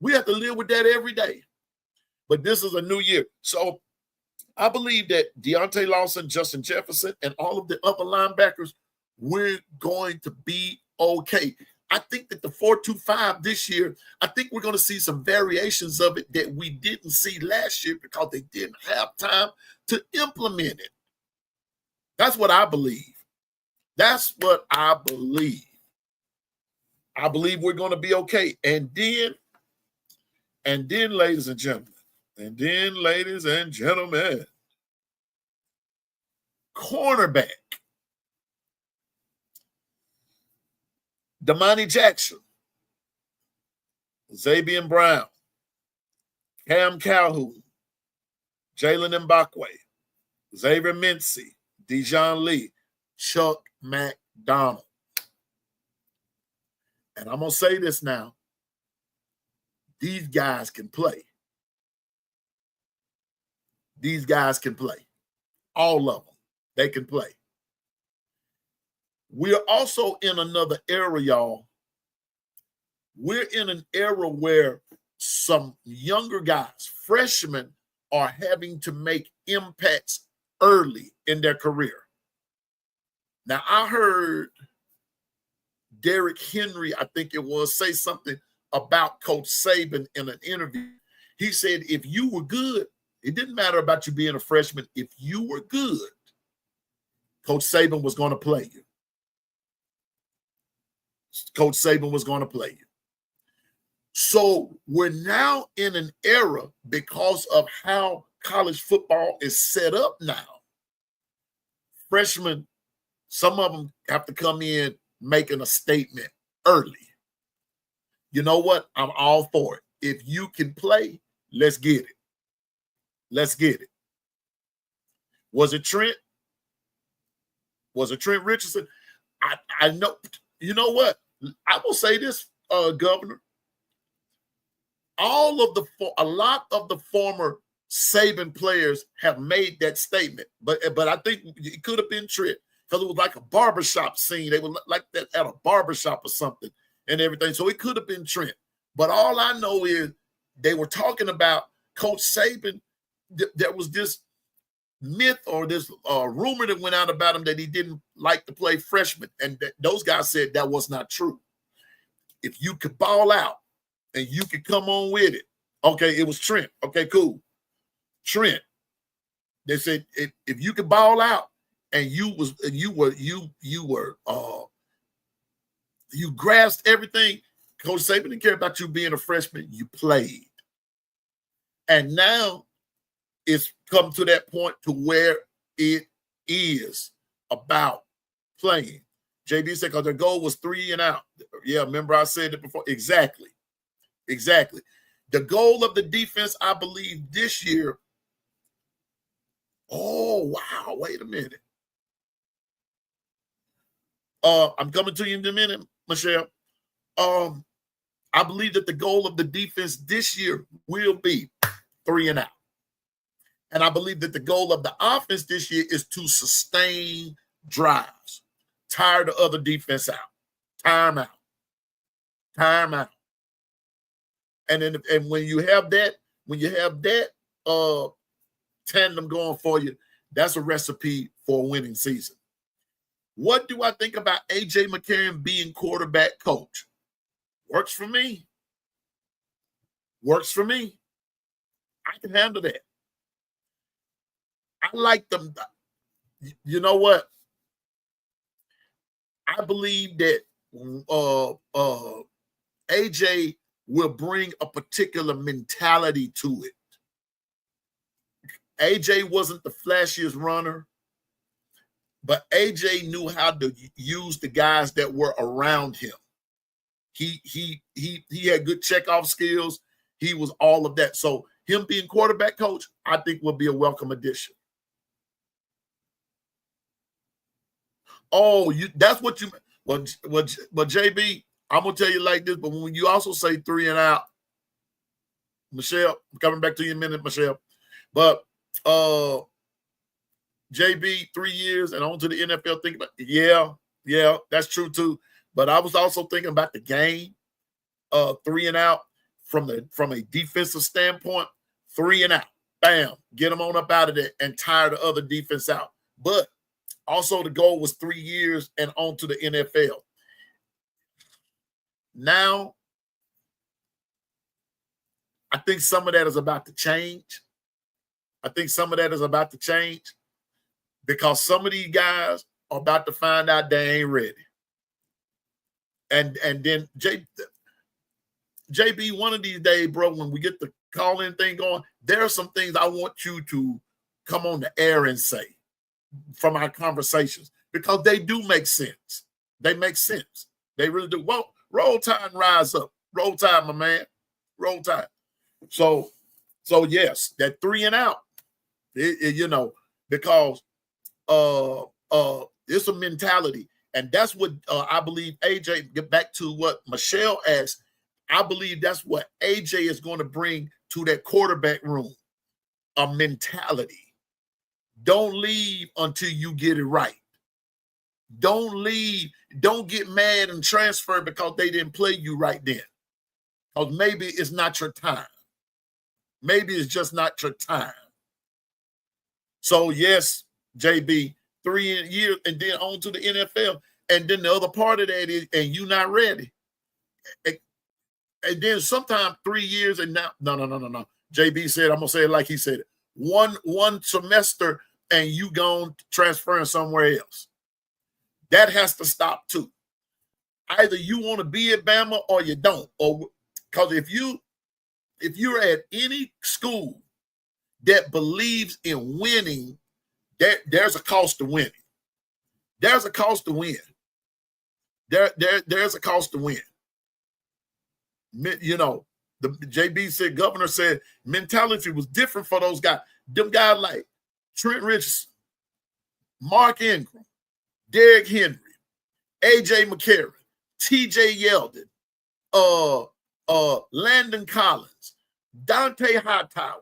We have to live with that every day. But this is a new year. So I believe that Deontay Lawson, Justin Jefferson, and all of the other linebackers, we're going to be okay. I think that the 4-2-5 this year, I think we're going to see some variations of it that we didn't see last year because they didn't have time to implement it. That's what I believe. That's what I believe. I believe we're going to be okay. And then, ladies and gentlemen, cornerback. Damani Jackson, Xavier Brown, Cam Calhoun, Jalen Mbakwe, Xavier Mincy, Dijon Lee, Chuck McDonald. And I'm going to say this now. These guys can play. These guys can play. All of them. They can play. We're also in another era, y'all. We're in an era where some younger guys, freshmen, are having to make impacts early in their career. Now, I heard Derrick Henry, I think it was, say something about Coach Saban in an interview. He said, if you were good, it didn't matter about you being a freshman. If you were good, Coach Saban was going to play you. Coach Saban was going to play you. So we're now in an era because of how college football is set up now. Freshmen, some of them have to come in making a statement early. You know what? I'm all for it. If you can play, let's get it. Let's get it. Was it Trent? Was it Trent Richardson? I know. You know what? I will say this, Governor. A lot of the former Saban players have made that statement, but I think it could have been Trent because it was like a barbershop scene. They were like that at a barbershop or something and everything. So it could have been Trent. But all I know is they were talking about Coach Saban. There was this myth or this rumor that went out about him that he didn't like to play freshmen. And those guys said that was not true. If you could ball out and you could come on with it. Okay, it was Trent. Okay, cool. Trent. They said if you could ball out and you grasped everything, Coach Saban didn't care about you being a freshman. You played. And now it's come to that point to where it is about playing. JD said, because their goal was 3 and out. Yeah, remember I said it before. Exactly. The goal of the defense, I believe, this year. Oh, wow. Wait a minute. I'm coming to you in a minute, Michelle. I believe that the goal of the defense this year will be 3 and out. And I believe that the goal of the offense this year is to sustain drives. Tire the other defense out. Tire them out. And when you have that tandem going for you, that's a recipe for a winning season. What do I think about A.J. McCarron being quarterback coach? Works for me. I can handle that. I like them. you know what? I believe that AJ will bring a particular mentality to it. AJ wasn't the flashiest runner, but AJ knew how to use the guys that were around him. He had good checkoff skills. He was all of that. So him being quarterback coach, I think will be a welcome addition. Oh, that's what you well, JB, I'm gonna tell you like this, but when you also say 3 and out, Michelle, I'm coming back to you in a minute, Michelle. But JB, 3 years and on to the NFL, think about yeah, that's true too. But I was also thinking about the game, 3 and out from a defensive standpoint, 3 and out. Bam, get them on up out of there and tire the other defense out. But also, the goal was 3 years and on to the NFL. Now, I think some of that is about to change. Because some of these guys are about to find out they ain't ready. And then JB, one of these days, bro, when we get the call-in thing going, there are some things I want you to come on the air and say from our conversations, because they do make sense. They make sense. They really do. Well, roll tide and rise up. Roll tide, my man. Roll tide. So yes, that 3 and out, because it's a mentality. And that's what I believe AJ, get back to what Michelle asked, I believe that's what AJ is going to bring to that quarterback room, a mentality. Don't leave until you get it right. Don't leave. Don't get mad and transfer because they didn't play you right then. Because maybe it's not your time. Maybe it's just not your time. So, yes, JB, 3 years and then on to the NFL. And then the other part of that is, and you not ready. And then sometime 3 years and now, no. JB said, I'm going to say it like he said it. One semester and you gone transferring somewhere else. That has to stop too. Either you want to be at Bama or you don't. Or because if you're at any school that believes in winning, there's a cost to winning. There's a cost to win. There's a cost to win. The JB said, governor said mentality was different for those guys. Them guys like Trent Richardson, Mark Ingram, Derrick Henry, AJ McCarron, TJ Yeldon, Landon Collins, Dante Hightower,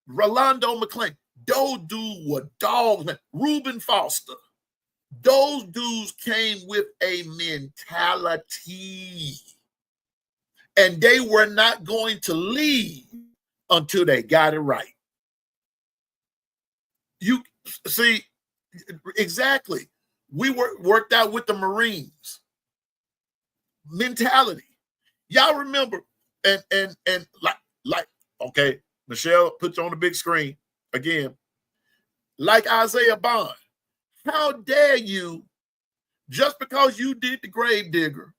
Rolando McClain. Those dudes were dogs, man. Reuben Foster. Those dudes came with a mentality. And they were not going to leave until they got it right. You see, exactly. We worked out with the Marines. Mentality. Y'all remember, and like, okay, Michelle, put you on the big screen again. Like Isaiah Bond. How dare you, just because you did the grave digger,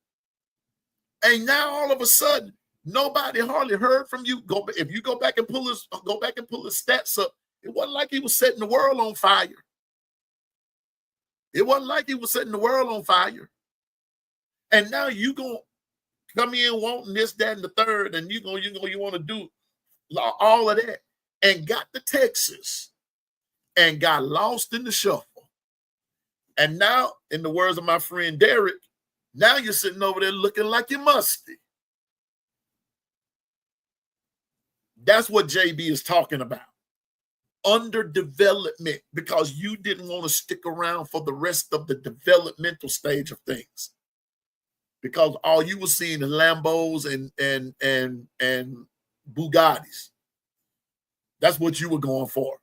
and now all of a sudden, nobody hardly heard from you. If you go back and pull his stats up, it wasn't like he was setting the world on fire. It wasn't like he was setting the world on fire. And now you gonna come in wanting this, that, and the third, and you want to do all of that, and got to Texas and got lost in the shuffle. And now, in the words of my friend Derek, now you're sitting over there looking like you're musty. That's what JB is talking about. Underdevelopment, because you didn't want to stick around for the rest of the developmental stage of things. Because all you were seeing is Lambos and Bugattis. That's what you were going for.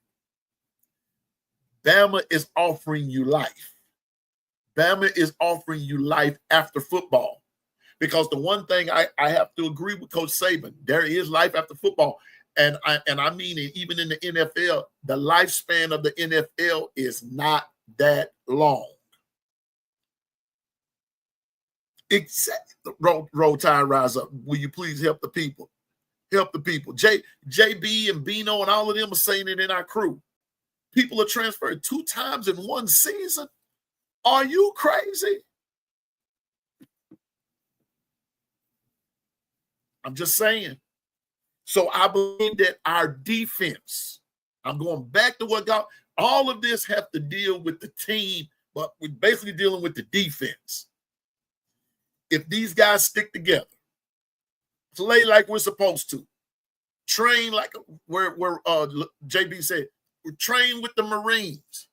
Bama is offering you life. Bama is offering you life after football. Because the one thing I have to agree with Coach Saban, there is life after football. And I mean it, even in the NFL, the lifespan of the NFL is not that long. Exactly. Roll Tide, rise up. Will you please help the people? Help the people. JB and Bino and all of them are saying it in our crew. People are transferred 2 times in one season. Are you crazy? I'm just saying. So I believe that our defense, I'm going back to what God, all of this have to deal with the team, but we're basically dealing with the defense. If these guys stick together, play like we're supposed to, train like where JB said, we're trained with the Marines.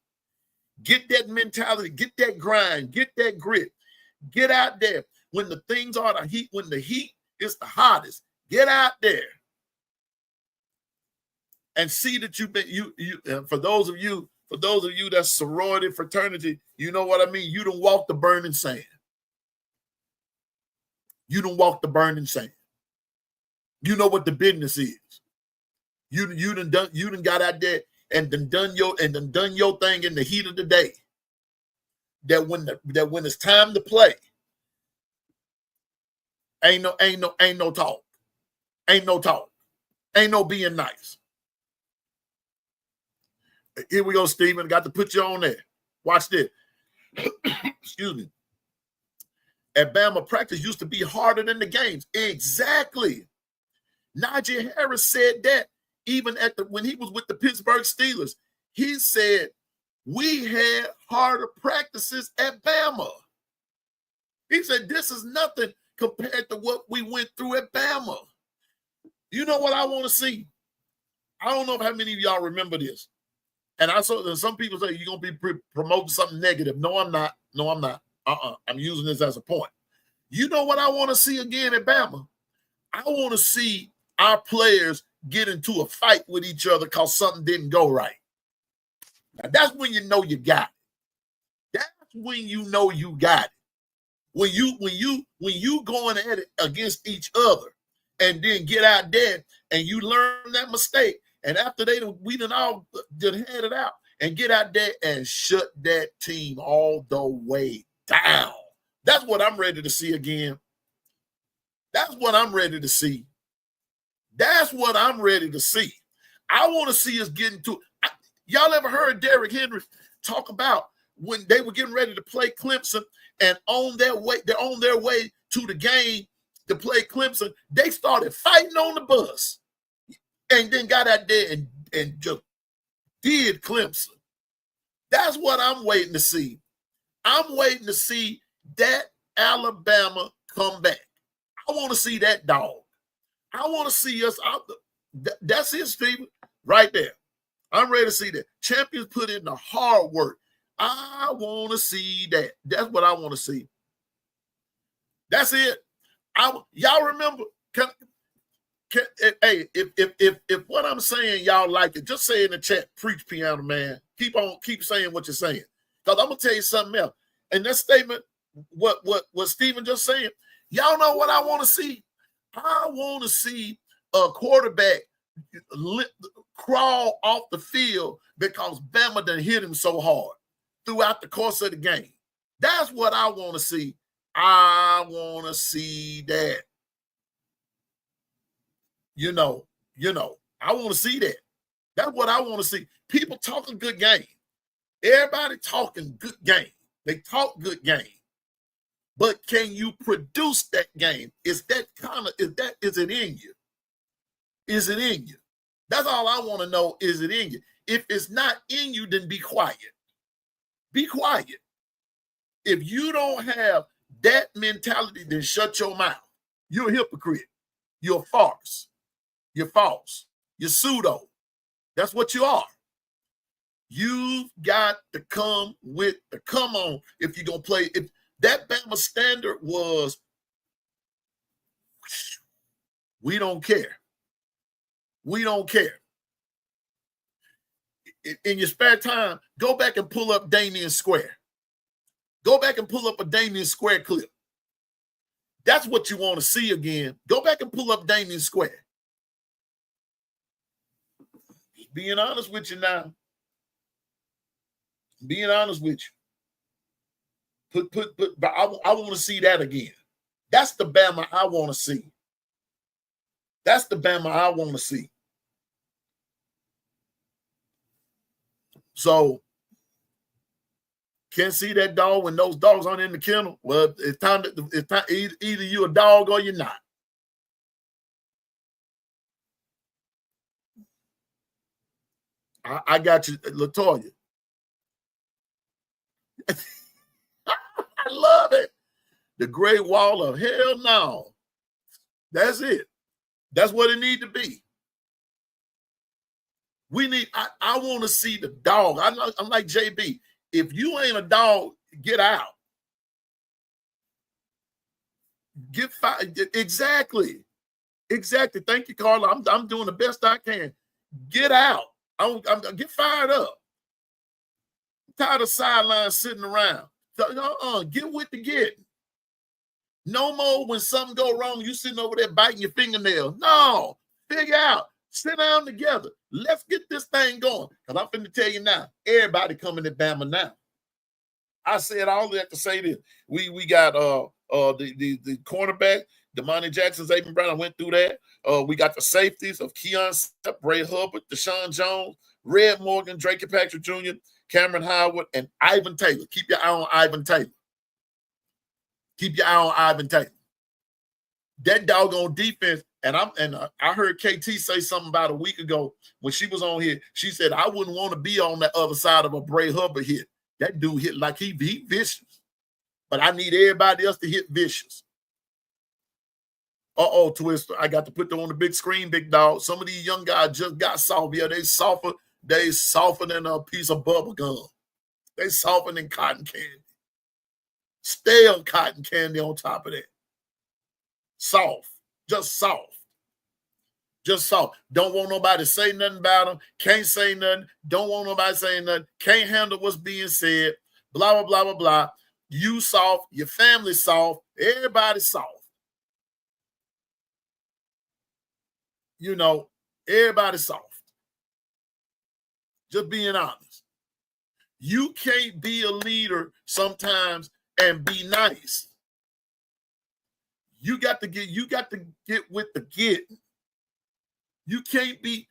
Get that mentality, get that grind, get that grit, get out there when the things are the heat, when the heat is the hottest. Get out there and see that you've been for those of you that's sorority fraternity, you know what I mean. You done walk the burning sand. You done walk the burning sand. You know what the business is. You done got out there and done your thing in the heat of the day. That when it's time to play, ain't no talk. Ain't no talk. Ain't no being nice. Here we go, Stephen. Got to put you on there. Watch this. Excuse me. At Bama, practice used to be harder than the games. Exactly. Najee Harris said that even when he was with the Pittsburgh Steelers. He said, we had harder practices at Bama. He said, this is nothing compared to what we went through at Bama. You know what I want to see? I don't know how many of y'all remember this. And I saw that some people say you're going to be promoting something negative. No, I'm not. No, I'm not. I'm using this as a point. You know what I want to see again at Bama? I want to see our players get into a fight with each other because something didn't go right. Now, that's when you know you got it. That's when you know you got it. When you going at it against each other and then get out there and you learn that mistake. And after we done all had it out and get out there and shut that team all the way down. That's what I'm ready to see again. That's what I'm ready to see. That's what I'm ready to see. I want to see us getting to. Y'all ever heard Derrick Henry talk about when they were getting ready to play Clemson and on their way to the game to play Clemson, they started fighting on the bus and then got out there and just did Clemson. That's what I'm waiting to see. I'm waiting to see that Alabama come back. I want to see that dog. I want to see us out. That's it, Stephen, right there. I'm ready to see that. Champions put in the hard work. I want to see that. That's what I want to see. That's it. Y'all remember? Hey, if what I'm saying y'all like it, just say in the chat. Preach, piano man. Keep saying what you're saying. Because I'm gonna tell you something else. And that statement, what Stephen just saying, y'all know what I want to see. I want to see a quarterback crawl off the field because Bama done hit him so hard throughout the course of the game. That's what I want to see. I want to see that. You know, I want to see that. That's what I want to see. People talking good game. Everybody talking good game. They talk good game. But can you produce that game? Is it in you? Is it in you? That's all I want to know. Is it in you? If it's not in you, then be quiet. Be quiet. If you don't have that mentality, then shut your mouth. You're a hypocrite. You're a farce. You're false. You're pseudo. That's what you are. You've got to come on if you're going to play. If that Bama standard was, we don't care. We don't care. In your spare time, go back and pull up Damien Square. Go back and pull up a Damien Square clip. That's what you want to see again. Go back and pull up Damien Square. Being honest with you now. Being honest with you. But I want to see that again. That's the Bama I want to see. That's the Bama I want to see. So, can't see that dog when those dogs aren't in the kennel. Well, it's time either you a dog or you're not. I got you, LaToya. I love it. The Great Wall of Hell, no. That's it. That's what it need to be. We need, I want to see the dog. I'm like JB. If you ain't a dog, get out. Get fired. Exactly. Exactly. Thank you, Carla. I'm doing the best I can. Get out. I'm get fired up. I'm tired of sidelines sitting around. Get with the getting. No more when something go wrong, you sitting over there biting your fingernails. No, figure out. Sit down together. Let's get this thing going. Because I'm finna tell you now, everybody coming to Bama now. I said all that to say this. We got the cornerback, Damani Jackson, Xavier Brown. I went through that. We got the safeties of Keon Stepp, Bray Hubbard, Deshaun Jones, Red Morgan, Drake Patrick Jr., Cameron Howard, and Ivan Taylor. Keep your eye on Ivan Taylor. Keep your eye on Ivan Taylor. That doggone defense, and I heard KT say something about a week ago when she was on here. She said, I wouldn't want to be on the other side of a Bray Hubbard hit. That dude hit like he vicious. But I need everybody else to hit vicious. Uh-oh, Twister. I got to put them on the big screen, big dog. Some of these young guys just got soft. Yeah, they softer than a piece of bubble gum. They softer than cotton candy. Stale cotton candy on top of that. Soft. Just soft. Just soft. Don't want nobody to say nothing about them. Can't say nothing. Don't want nobody saying nothing. Can't handle what's being said. Blah, blah, blah, blah, blah. You soft. Your family soft. Everybody soft. You know, everybody soft. Just being honest. You can't be a leader sometimes and be nice. You got to get with the getting. You can't be,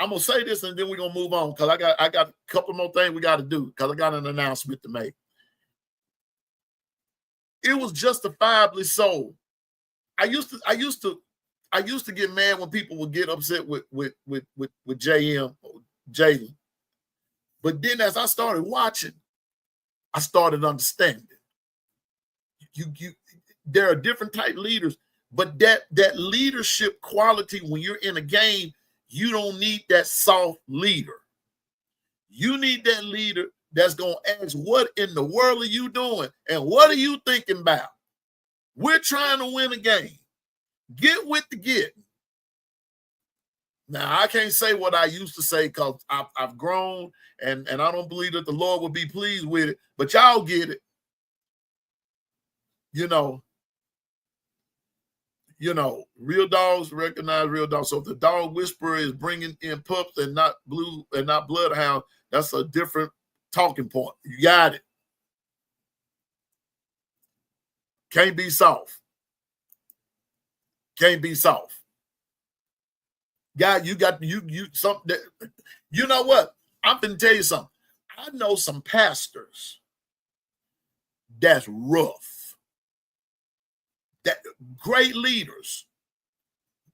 I'm gonna say this and then we're gonna move on because I got a couple more things we got to do because I got an announcement to make. It was justifiably so. I used to get mad when people would get upset with JM or Jalen. But then as I started watching, I started understanding. There are different type leaders, but that leadership quality when you're in a game, you don't need that soft leader. You need that leader that's going to ask, what in the world are you doing? And what are you thinking about? We're trying to win a game. Get with the getting. Now, I can't say what I used to say because I've grown and I don't believe that the Lord will be pleased with it, but y'all get it. Real dogs recognize real dogs. So if the dog whisperer is bringing in pups and not bloodhound, that's a different talking point. You got it. Can't be soft. Can't be soft. God, you something that, you know what? I'm going to tell you something. I know some pastors that's rough, that great leaders.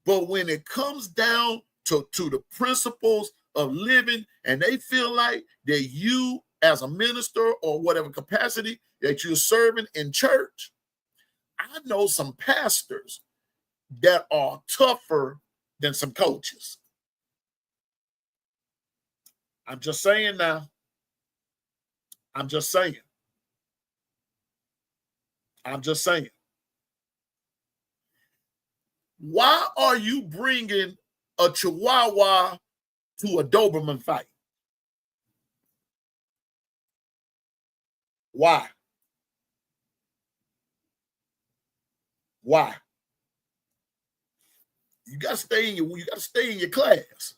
But when it comes down to the principles of living and they feel like that you as a minister or whatever capacity that you're serving in church, I know some pastors that are tougher than some coaches. I'm just saying now. I'm just saying. Why are you bringing a Chihuahua to a Doberman fight? Why? You got to stay in your class.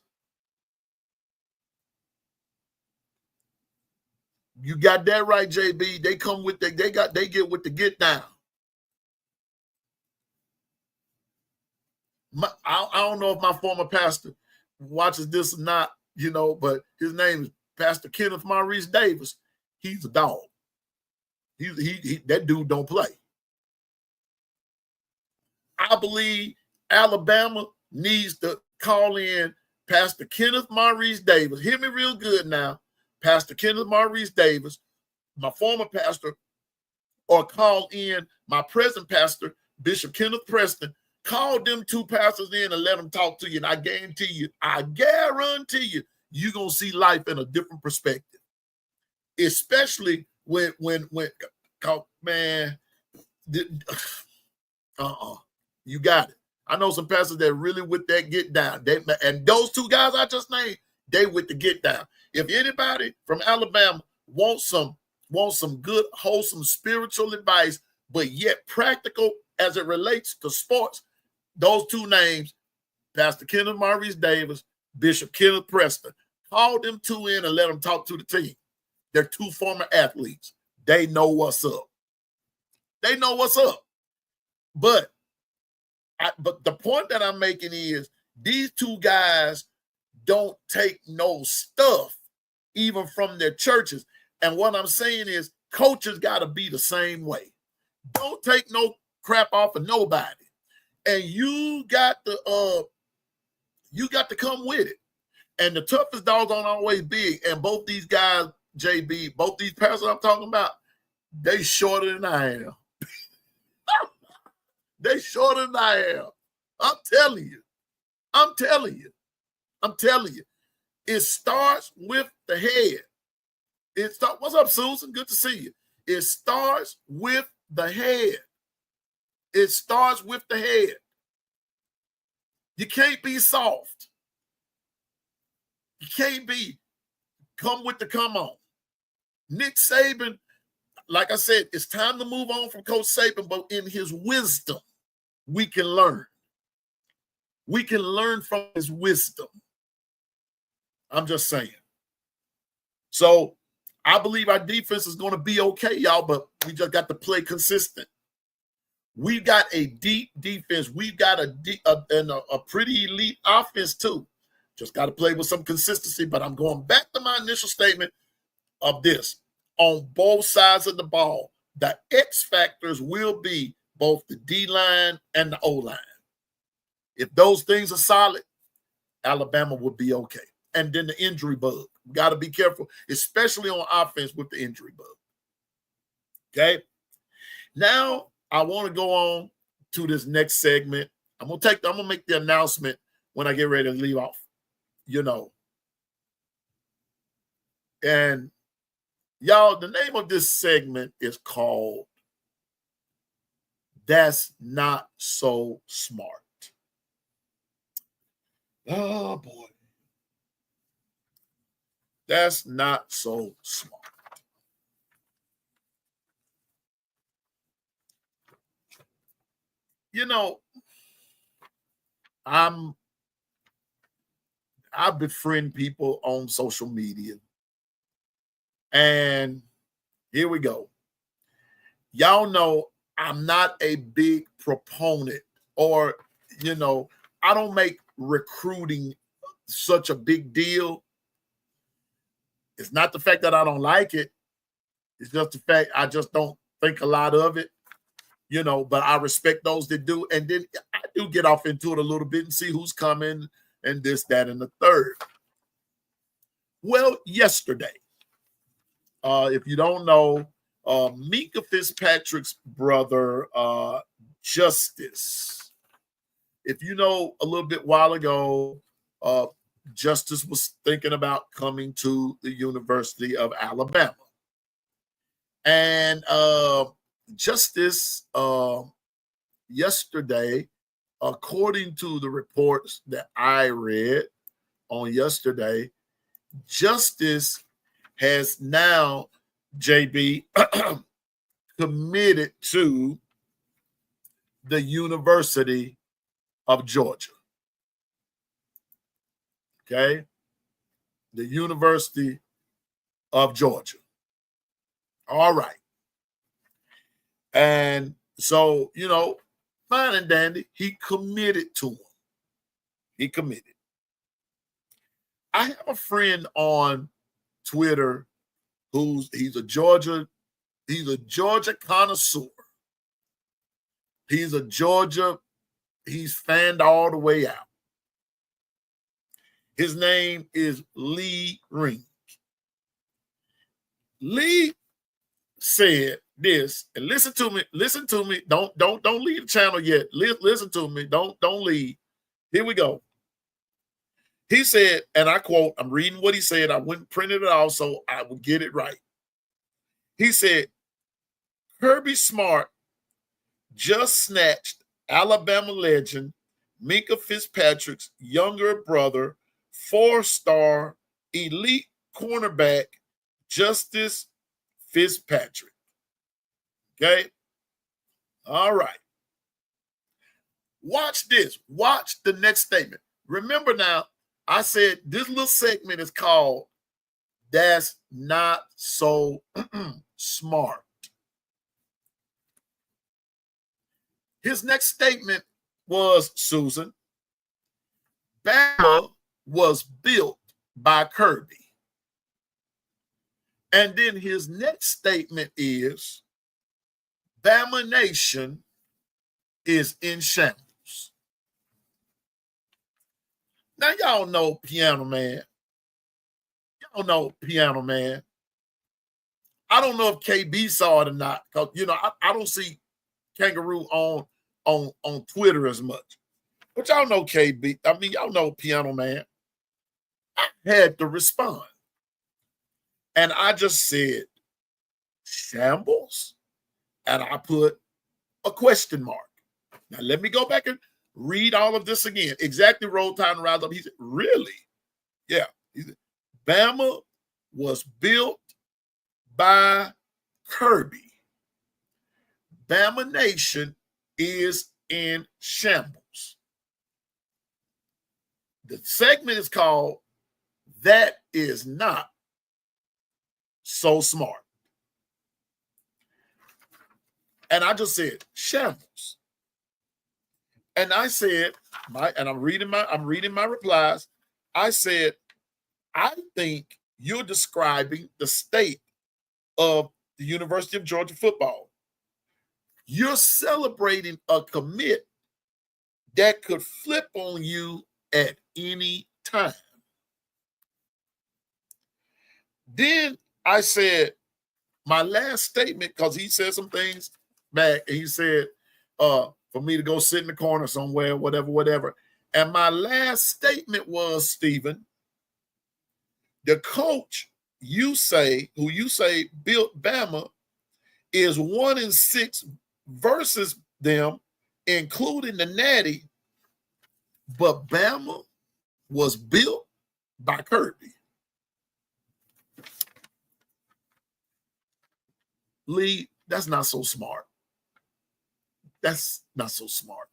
You got that right, JB. They come with they get with the get down. I don't know if my former pastor watches this or not, but his name is Pastor Kenneth Maurice Davis. He's a dog. He that dude don't play. I believe Alabama needs to call in Pastor Kenneth Maurice Davis. Hear me real good now. Pastor Kenneth Maurice Davis, my former pastor, or call in my present pastor, Bishop Kenneth Preston. Call them two pastors in and let them talk to you. And I guarantee you, you're going to see life in a different perspective. Especially when man, you got it. I know some pastors that really with that get down. And those two guys I just named, they with the get down. If anybody from Alabama wants some good, wholesome spiritual advice, but yet practical as it relates to sports, those two names, Pastor Kenneth Maurice Davis, Bishop Kenneth Preston, call them two in and let them talk to the team. They're two former athletes. They know what's up. But the point that I'm making is these two guys don't take no stuff even from their churches. And what I'm saying is coaches got to be the same way. Don't take no crap off of nobody. And you got to come with it. And the toughest dogs aren't always big. And both these guys, JB, both these pastors I'm talking about, they shorter than I am. They shorter than I am. I'm telling you. It starts with the head. What's up, Susan? Good to see you. It starts with the head. It starts with the head. You can't be soft. You can't be come on. Nick Saban, like I said, it's time to move on from Coach Saban, but in his wisdom, we can learn. We can learn from his wisdom. I'm just saying. So I believe our defense is going to be okay, y'all, but we just got to play consistent. We've got a deep defense. We've got a pretty elite offense too. Just got to play with some consistency, but I'm going back to my initial statement of this. On both sides of the ball, the X factors will be both the D-line and the O-line. If those things are solid, Alabama will be okay. And then the injury bug. We got to be careful, especially on offense with the injury bug. Okay? Now, I want to go on to this next segment. I'm gonna make the announcement when I get ready to leave off. And y'all, the name of this segment is called That's Not So Smart. Oh boy. That's not so smart. I befriend people on social media. And here we go. Y'all know I'm not a big proponent or, I don't make recruiting such a big deal. It's not the fact that I don't like it. It's just the fact I just don't think a lot of it, but I respect those that do. And then I do get off into it a little bit and see who's coming and this, that, and the third. Well, yesterday, if you don't know, Mika Fitzpatrick's brother, Justice. If you know, a little bit while ago, Justice was thinking about coming to the University of Alabama. And Justice yesterday, according to the reports that I read on yesterday, Justice has now, JB, committed to the University of Georgia. Okay? The University of Georgia. All right. And so, you know, fine and dandy, he committed to him. He committed. I have a friend on Twitter he's a Georgia connoisseur. He's fanned all the way out. His name is Lee Ring. Lee said this, and listen to me. Don't leave the channel yet. Listen to me. Don't leave. Here we go. He said, and I quote, I'm reading what he said. I went and printed it out so I would get it right. He said, Kirby Smart just snatched Alabama legend Minka Fitzpatrick's younger brother, 4-star elite cornerback Justice Fitzpatrick. Okay? All right. Watch this. Watch the next statement. Remember now, I said this little segment is called That's Not So Smart. His next statement was, Susan, Bama was built by Kirby. And then his next statement is, Bama Nation is in shambles. Now, y'all know Piano Man. Y'all know Piano Man. I don't know if KB saw it or not, because, you know, I don't see Kangaroo on Twitter as much. But y'all know KB. I mean, y'all know Piano Man. I had to respond. And I just said, shambles? And I put a question mark. Now, let me go back and read all of this again. Exactly, Roll Tide and Rise Up. He said, really? Yeah. He said, Bama was built by Kirby. Bama Nation is in shambles. The segment is called That Is Not So Smart. And I just said shambles. And I said, I'm reading my replies. I said, I think you're describing the state of the University of Georgia football. You're celebrating a commit that could flip on you at any time. Then I said, my last statement, because he said some things back, and he said, for me to go sit in the corner somewhere, whatever. And my last statement was, Stephen, the coach who you say built Bama is 1-6 versus them, including the Natty, but Bama was built by Kirby. Lee, that's not so smart. That's not so smart.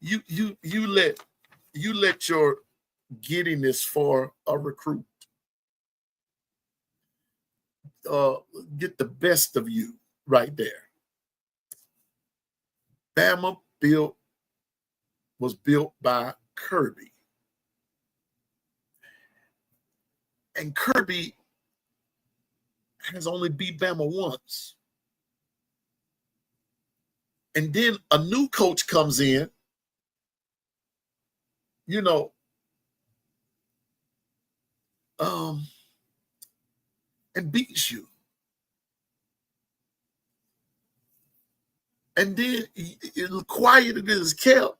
You let your giddiness for a recruit get the best of you right there. Bama was built by Kirby. And Kirby has only beat Bama once. And then a new coach comes in, you know, and beats you. And then quiet it is kept.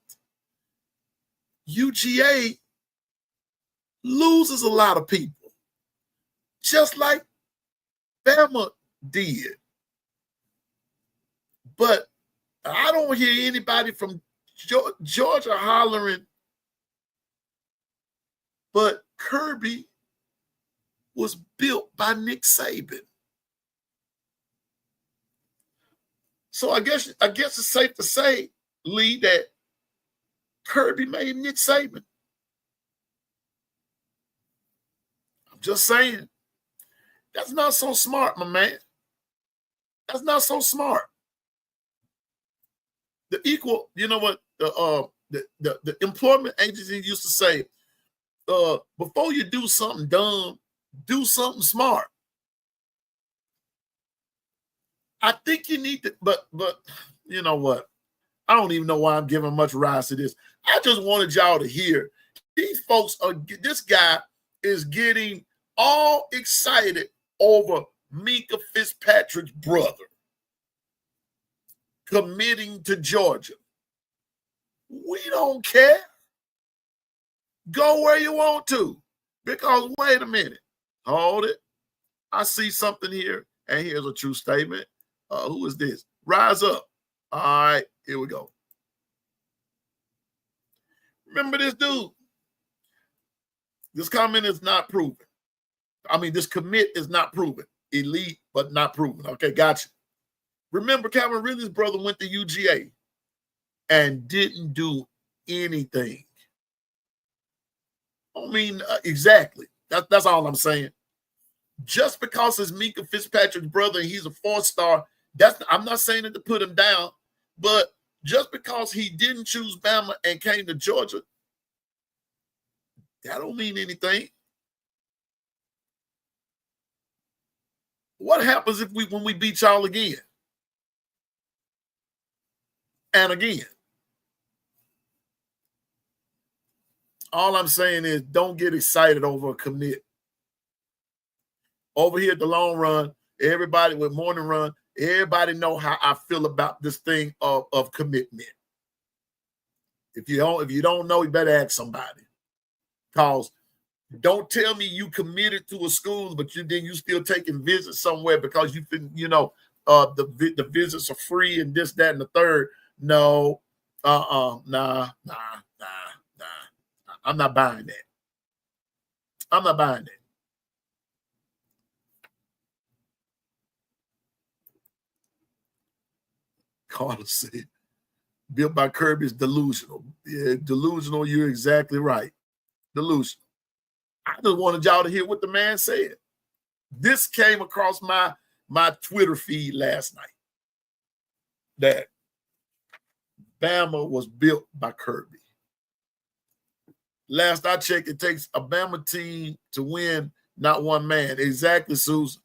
UGA loses a lot of people, just like Bama did. But I don't hear anybody from Georgia hollering, but Kirby was built by Nick Saban. So I guess it's safe to say, Lee, that Kirby made Nick Saban. I'm just saying, that's not so smart, my man. That's not so smart. The equal, you know what? The employment agency used to say, before you do something dumb, do something smart. I think you need to, but you know what? I don't even know why I'm giving much rise to this. I just wanted y'all to hear these folks this guy is getting all excited over Minka Fitzpatrick's brother committing to Georgia. We don't care. Go where you want to. Because wait a minute. Hold it. I see something here. And here's a true statement. Who is this? Rise up. All right, here we go. Remember this dude? This comment is not proven. I mean, this commit is not proven. Elite, but not proven. Okay, gotcha. Remember, Calvin Ridley's brother went to UGA and didn't do anything. I mean, exactly. That's all I'm saying. Just because it's Minka Fitzpatrick's brother and he's a 4-star, I'm not saying it to put him down, but just because he didn't choose Bama and came to Georgia, that don't mean anything. What happens when we beat y'all again? And again. All I'm saying is don't get excited over a commit. Over here at the long run, everybody with morning run, everybody know how I feel about this thing of commitment. If you don't know, you better ask somebody. Because don't tell me you committed to a school, but you still taking visits somewhere because the visits are free and this, that, and the third. No, nah. I'm not buying that. I'm not buying that. Carlos said, built by Kirby is delusional. Yeah, delusional, you're exactly right. Delusional. I just wanted y'all to hear what the man said. This came across my Twitter feed last night. That Bama was built by Kirby. Last I checked, it takes a Bama team to win, not one man. Exactly, Susan.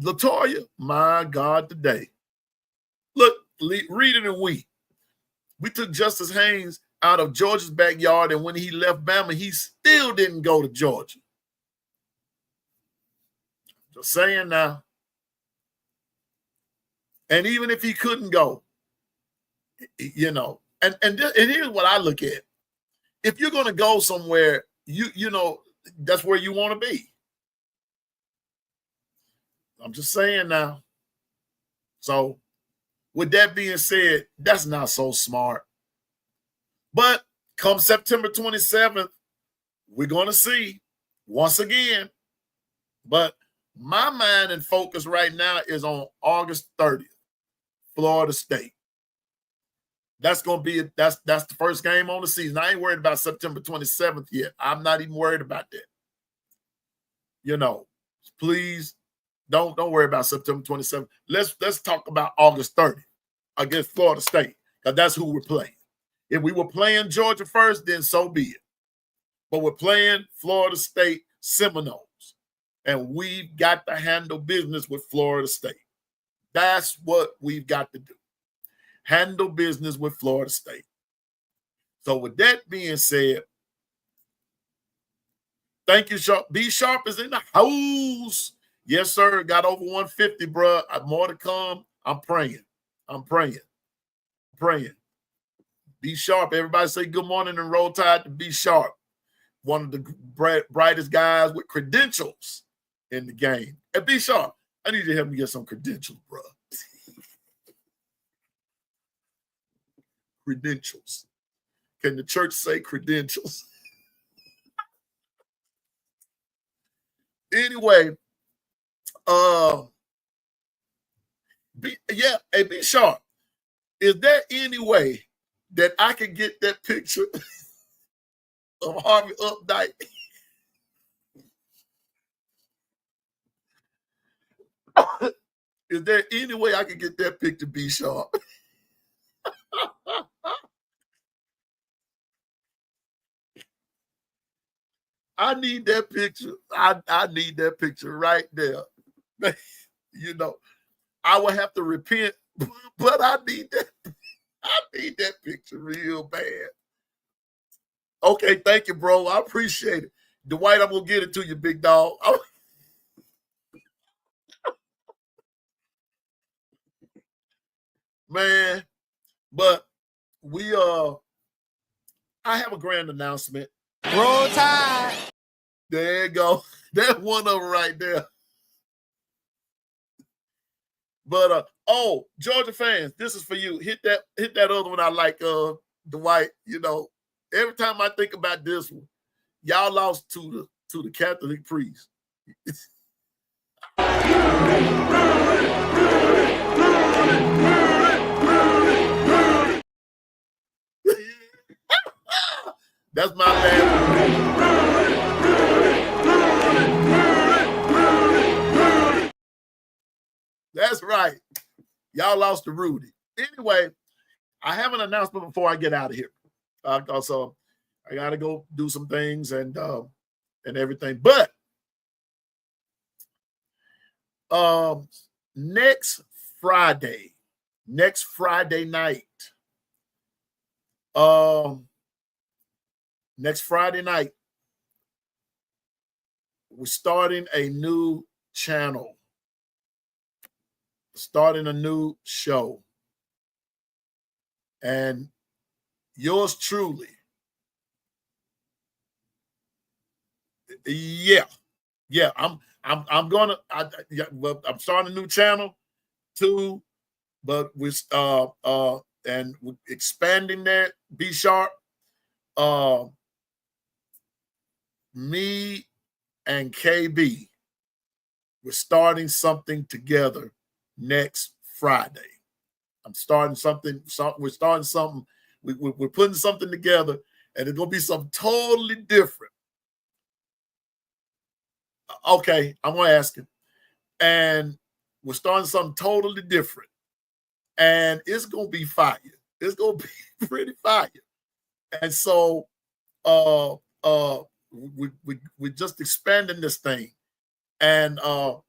Latoya, my God, today. Look, read it and weep. We took Justice Haynes out of Georgia's backyard, and when he left Bama, he still didn't go to Georgia. Just saying now. And even if he couldn't go, and here's what I look at. If you're going to go somewhere, that's where you want to be. I'm just saying now. So with that being said, that's not so smart. But come September 27th, we're going to see once again. But my mind and focus right now is on August 30th, Florida State. That's going to be that's the first game on the season. I ain't worried about September 27th yet. I'm not even worried about that. Please don't worry about September 27th. Let's talk about August 30th against Florida State, because that's who we're playing. If we were playing Georgia first, then so be it. But we're playing Florida State Seminoles, and we've got to handle business with Florida State. That's what we've got to do. Handle business with Florida State. So with that being said, thank you, Sharp. B Sharp is in the house. Yes, sir. Got over 150, bro. More to come. I'm praying. Be Sharp. Everybody say good morning and roll tide to Be Sharp. One of the brightest guys with credentials in the game. And Be Sharp, I need you to help me get some credentials, bro. Credentials. Can the church say credentials? Anyway, Be Sharp. Is there any way that I can get that picture of Harvey Updike Is there any way I can get that picture be sharp? I need that picture. I need that picture right there. You know, I would have to repent, but I need that. I need that picture real bad. Okay, thank you, bro. I appreciate it. Dwight, I'm gonna get it to you, big dog. Man, but we I have a grand announcement. Roll Tide. There you go. That's one of them right there. But oh, Georgia fans, this is for you. Hit that other one I like, Dwight. You know, every time I think about this one, y'all lost to the Catholic priest. That's my last. That's right. Y'all lost to Rudy. Anyway, I have an announcement before I get out of here. Also, I got to go do some things and everything. But next Friday night, we're starting a new channel, starting a new show. And yours truly, yeah, I'm starting a new channel too, but we're and we're expanding that. Be sharp. Me and KB, we're starting something together next Friday. I'm starting something. We're starting something. We're putting something together, and it's gonna be something totally different. Okay, I'm gonna ask him, and we're starting something totally different, and it's gonna be fire. It's gonna be pretty fire, and so we're just expanding this thing, and I'm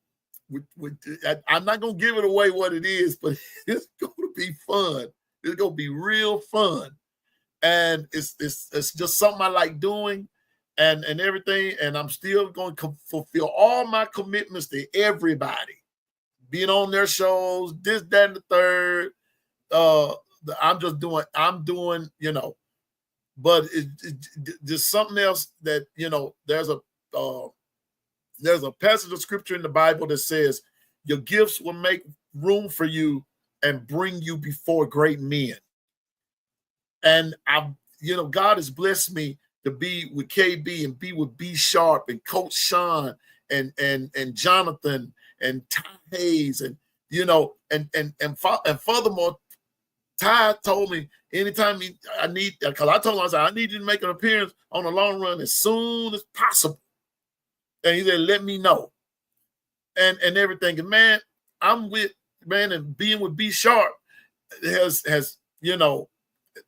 not gonna give it away what it is, but it's gonna be fun. It's gonna be real fun, and it's just something I like doing, and everything. And I'm still going to fulfill all my commitments to everybody, being on their shows, this, that, and the third. I'm doing, you know, but there's something else that, you know, there's a passage of scripture in the Bible that says your gifts will make room for you and bring you before great men. And God has blessed me to be with KB and be with B Sharp and Coach Sean and Jonathan and Ty Hayes, and and furthermore, Ty told me anytime I need, because I told him, I said, I need you to make an appearance on the long run as soon as possible. And he said, let me know. And everything. And man, I'm with, man, and being with B Sharp has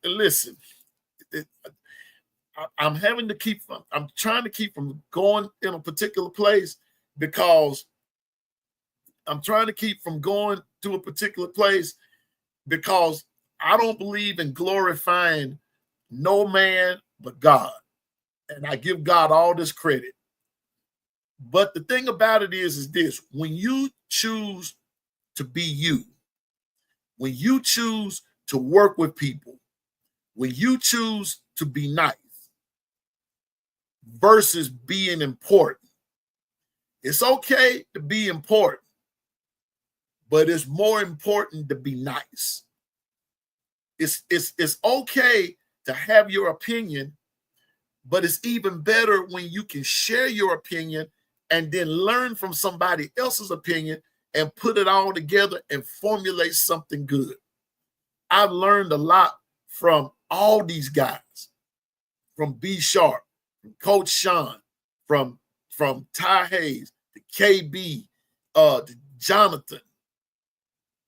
listen, I'm trying to keep from going in a particular place, because I'm trying to keep from going to a particular place because I don't believe in glorifying no man but God. And I give God all this credit. But the thing about it is this: when you choose to be you, when you choose to work with people, when you choose to be nice versus being important, it's okay to be important, but it's more important to be nice. It's okay to have your opinion, but it's even better when you can share your opinion and then learn from somebody else's opinion and put it all together and formulate something good. I've learned a lot from all these guys, from B Sharp, from Coach Sean, from Ty Hayes, to KB, to Jonathan,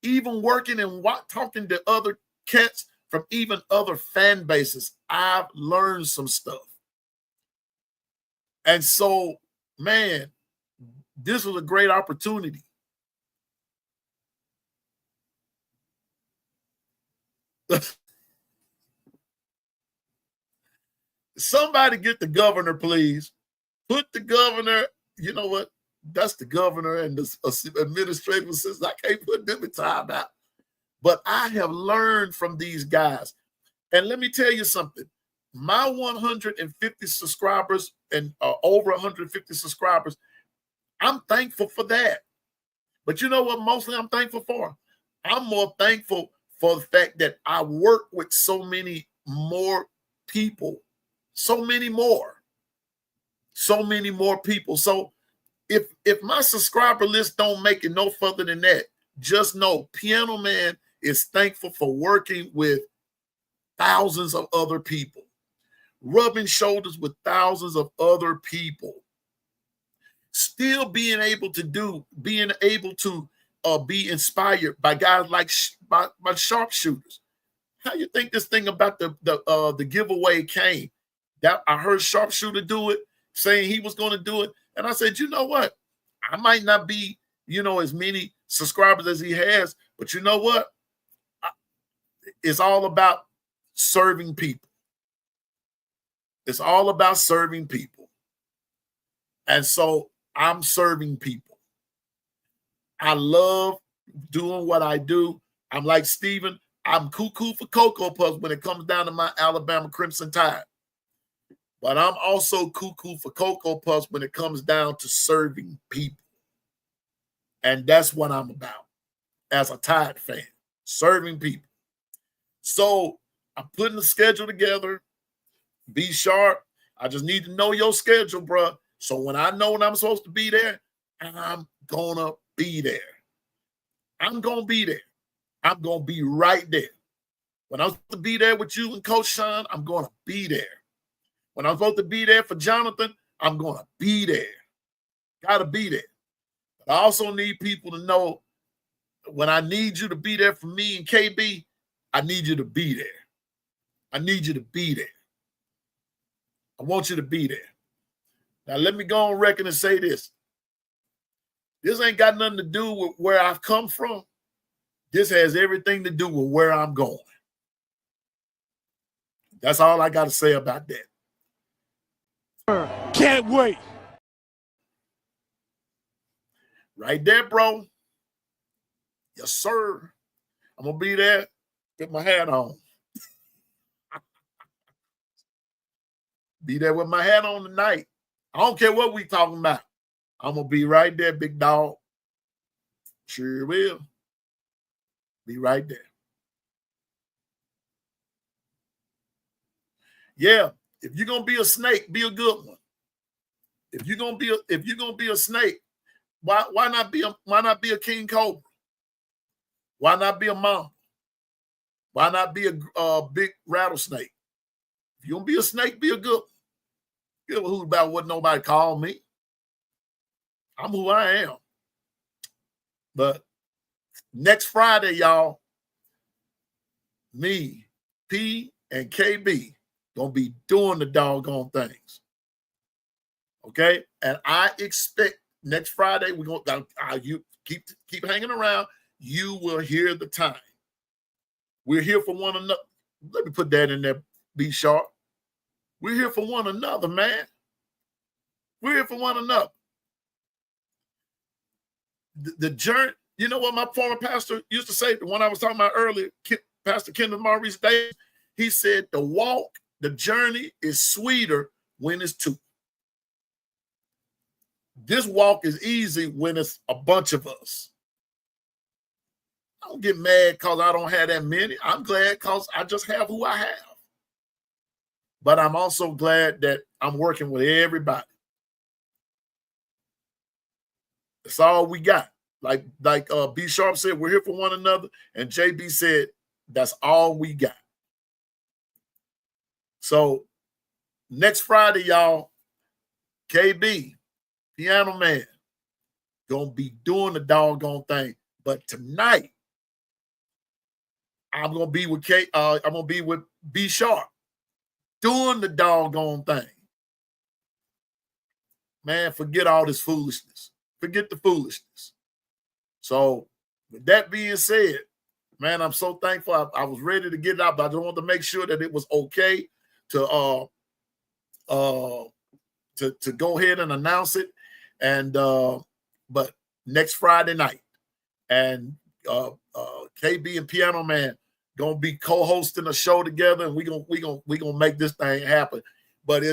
even working and talking to other cats from even other fan bases, I've learned some stuff. And so, man, this was a great opportunity. Somebody get the governor, please. Put the governor, you know what? That's the governor and the administrative assistant. I can't put them in timeout. But I have learned from these guys. And let me tell you something. My 150 subscribers and over 150 subscribers, I'm thankful for that. But you know what mostly I'm thankful for? I'm more thankful for the fact that I work with so many more people, so many more people. So if my subscriber list don't make it no further than that, just know Piano Man is thankful for working with thousands of other people, rubbing shoulders with thousands of other people, still being able to be inspired by guys like by sharpshooters. How you think this thing about the giveaway came? That I heard Sharpshooter do it, saying he was going to do it, and I said, you know what? I might not be, as many subscribers as he has, but you know what? It's all about serving people. It's all about serving people. And so I'm serving people. I love doing what I do. I'm like Steven. I'm cuckoo for Cocoa Puffs when it comes down to my Alabama Crimson Tide. But I'm also cuckoo for Cocoa Puffs when it comes down to serving people. And that's what I'm about as a Tide fan, serving people. So I'm putting the schedule together. Be sharp. I just need to know your schedule, bro. So when I know when I'm supposed to be there, I'm going to be there. I'm going to be there. I'm going to be right there. When I'm supposed to be there with you and Coach Sean, I'm going to be there. When I'm supposed to be there for Jonathan, I'm going to be there. Got to be there. But I also need people to know when I need you to be there for me and KB, I need you to be there. I need you to be there. I want you to be there. Now, let me go on record and say this. This ain't got nothing to do with where I've come from. This has everything to do with where I'm going. That's all I got to say about that. Can't wait. Right there, bro. Yes, sir. I'm going to be there with my hat on. Be there with my hat on tonight. I don't care what we talking about. I'm going to be right there, big dog. Sure will. Be right there. Yeah, if you're going to be a snake, be a good one. If you're going to be a snake, why not be a king cobra? Why not be a mamba? Why not be a big rattlesnake? If you're going to be a snake, be a good one. Give a hoot about what nobody called me. I'm who I am. But next Friday, y'all, me, P, and KB gonna be doing the doggone things. Okay? And I expect next Friday, we're gonna you keep hanging around. You will hear the time. We're here for one another. Let me put that in there, be sharp. We're here for one another, man. We're here for one another. The journey, you know what my former pastor used to say, the one I was talking about earlier, Pastor Kendall Maurice Davis, he said, the journey is sweeter when it's two. This walk is easy when it's a bunch of us. I don't get mad because I don't have that many. I'm glad because I just have who I have. But I'm also glad that I'm working with everybody. That's all we got. Like B Sharp said, we're here for one another. And JB said, that's all we got. So next Friday, y'all, KB, Piano Man, gonna be doing the doggone thing. But tonight, I'm gonna be with I'm gonna be with B Sharp doing the doggone thing. Man, forget all this foolishness. Forget the foolishness. So, with that being said, man, I'm so thankful. I was ready to get it out, but I just wanted to make sure that it was okay to go ahead and announce it. And but next Friday night, and KB and Piano Man gonna be co-hosting a show together, and we gonna make this thing happen. But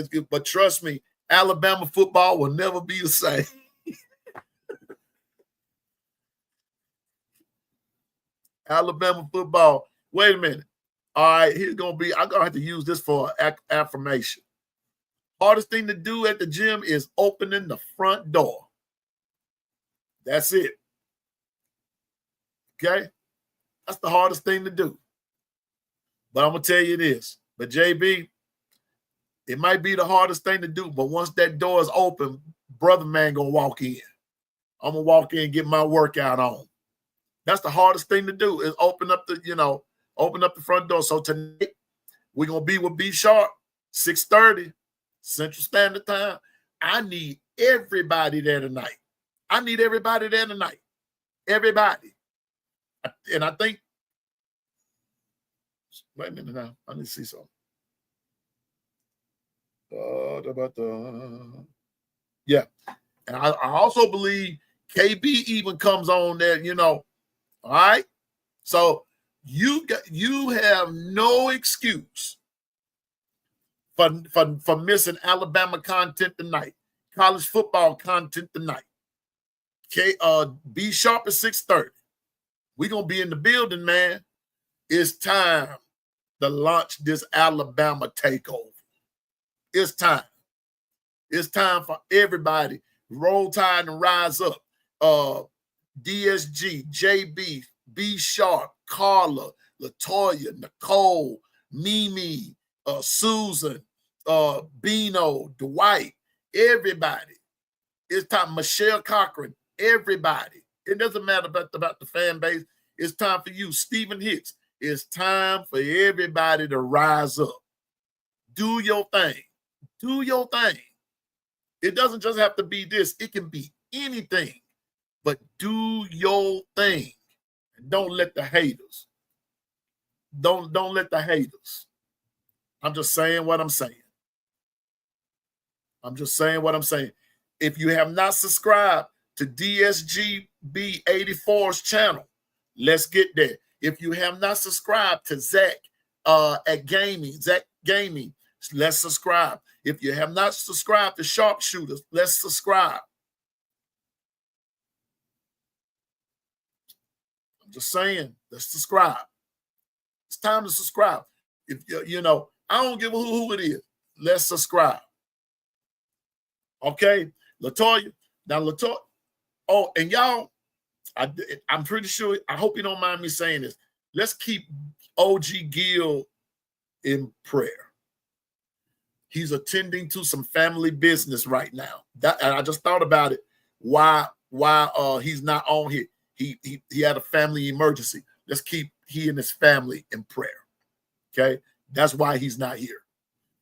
trust me, Alabama football will never be the same. Alabama football. Wait a minute. All right, I'm gonna have to use this for affirmation. Hardest thing to do at the gym is opening the front door. That's it. Okay? That's the hardest thing to do. But I'm gonna tell you this. But JB, it might be the hardest thing to do, but once that door is open, brother man gonna walk in. I'm gonna walk in and get my workout on. That's the hardest thing to do, is open up the front door. So tonight we're gonna be with B Sharp, 6:30 Central Standard Time. I need everybody there tonight. Everybody. And I think, wait a minute now. I need to see something. Yeah. And I also believe KB even comes on there, All right. So you have no excuse for missing Alabama content tonight, college football content tonight. B Sharp at 6:30. We're gonna be in the building, man. It's time to launch this Alabama takeover. It's time. It's time for everybody. Roll Tide and rise up. DSG, JB, B Sharp, Carla, Latoya, Nicole, Mimi, Susan, Bino, Dwight, everybody. It's time. Michelle Cochran, everybody. It doesn't matter about the fan base. It's time for you. Stephen Hicks. It's time for everybody to rise up. Do your thing. Do your thing. It doesn't just have to be this. It can be anything. But do your thing. And don't let the haters. Don't let the haters. I'm just saying what I'm saying. If you have not subscribed to DSGB 84's channel, let's get there. If you have not subscribed to Zach Gaming, let's subscribe. If you have not subscribed to Sharpshooters, let's subscribe. I'm just saying, let's subscribe. It's time to subscribe. If I don't give a who it is. Let's subscribe. Okay, Latoya. Now, Latoya. Oh, and y'all, I'm pretty sure. I hope you don't mind me saying this. Let's keep OG Gill in prayer. He's attending to some family business right now. And I just thought about it. Why he's not on here? He had a family emergency. Let's keep he and his family in prayer. Okay, that's why he's not here.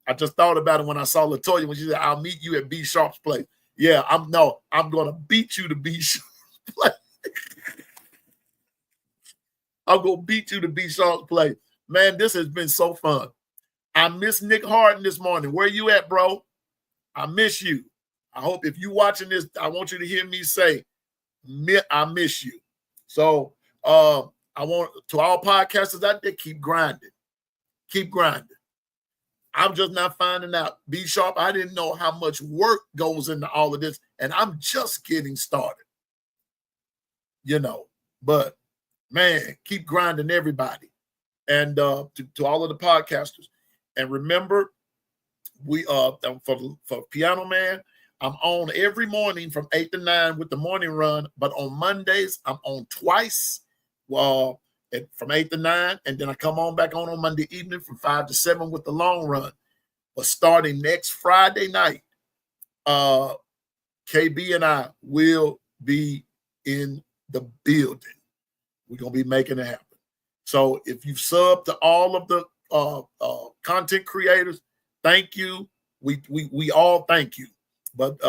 I just thought about it when I saw Latoya when she said, "I'll meet you at B Sharp's place." Yeah, I'm gonna beat you to B Sharp's place. I'm gonna beat you to B Sharp's place. Man, this has been so fun. I miss Nick Harden this morning. Where you at, bro? I miss you. I hope if you watching this, I want you to hear me say, I miss you. So I want to all podcasters out there, keep grinding. Keep grinding. I'm just not finding out. B Sharp, I didn't know how much work goes into all of this, and I'm just getting started. But man, keep grinding, everybody. And to all of the podcasters. And remember, we for Piano Man, I'm on every morning from 8 to 9 with the morning run. But on Mondays, I'm on twice. From 8 to 9, and then I come on back on Monday evening from 5 to 7 with the long run. But starting next Friday night, KB and I will be in the building. We're gonna be making it happen. So if you've subbed to all of the content creators, thank you. We all thank you. But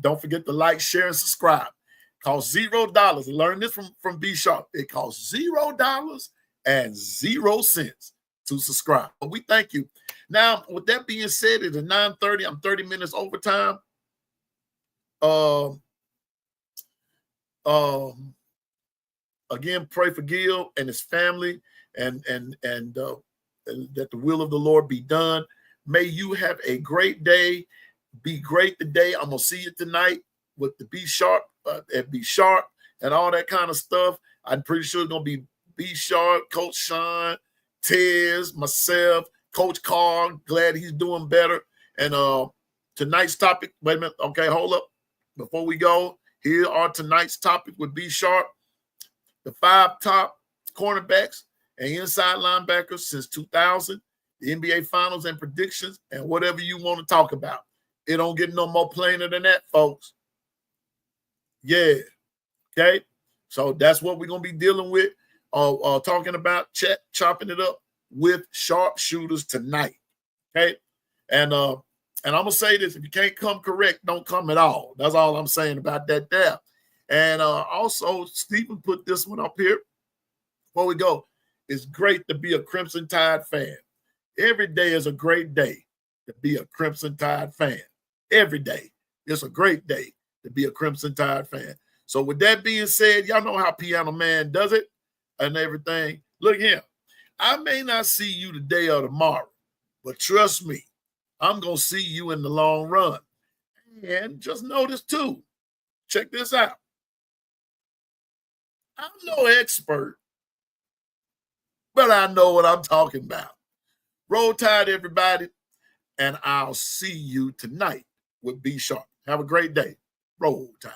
don't forget to like, share, and subscribe. It costs $0. Learn this from B Sharp. It costs $0.00 to subscribe. But we thank you. Now, with that being said, it is 9:30. I'm 30 minutes overtime. Again, pray for Gil and his family, and that the will of the Lord be done. May you have a great day. Be great today. I'm gonna see you tonight with the Be Sharp and all that kind of stuff. I'm pretty sure it's gonna be Be Sharp, Coach Sean, Tez, myself, Coach Carl. Glad he's doing better. And tonight's topic. Wait a minute. Okay, hold up. Before we go, here are tonight's topic with Be Sharp. The 5 top cornerbacks and inside linebackers since 2000, the NBA Finals and predictions, and whatever you want to talk about. It don't get no more plainer than that, folks. Yeah. Okay. So that's what we're going to be dealing with, talking about, chopping it up with sharpshooters tonight. Okay. And I'm going to say this. If you can't come correct, don't come at all. That's all I'm saying about that there. And also, Stephen put this one up here before we go. It's great to be a Crimson Tide fan. Every day is a great day to be a Crimson Tide fan. Every day. It's a great day to be a Crimson Tide fan. So with that being said, y'all know how Piano Man does it and everything. Look here. I may not see you today or tomorrow, but trust me, I'm going to see you in the long run. And just notice too, check this out. I'm no expert, but I know what I'm talking about. Roll Tide, everybody, and I'll see you tonight with Be Sharp. Have a great day. Roll Tide.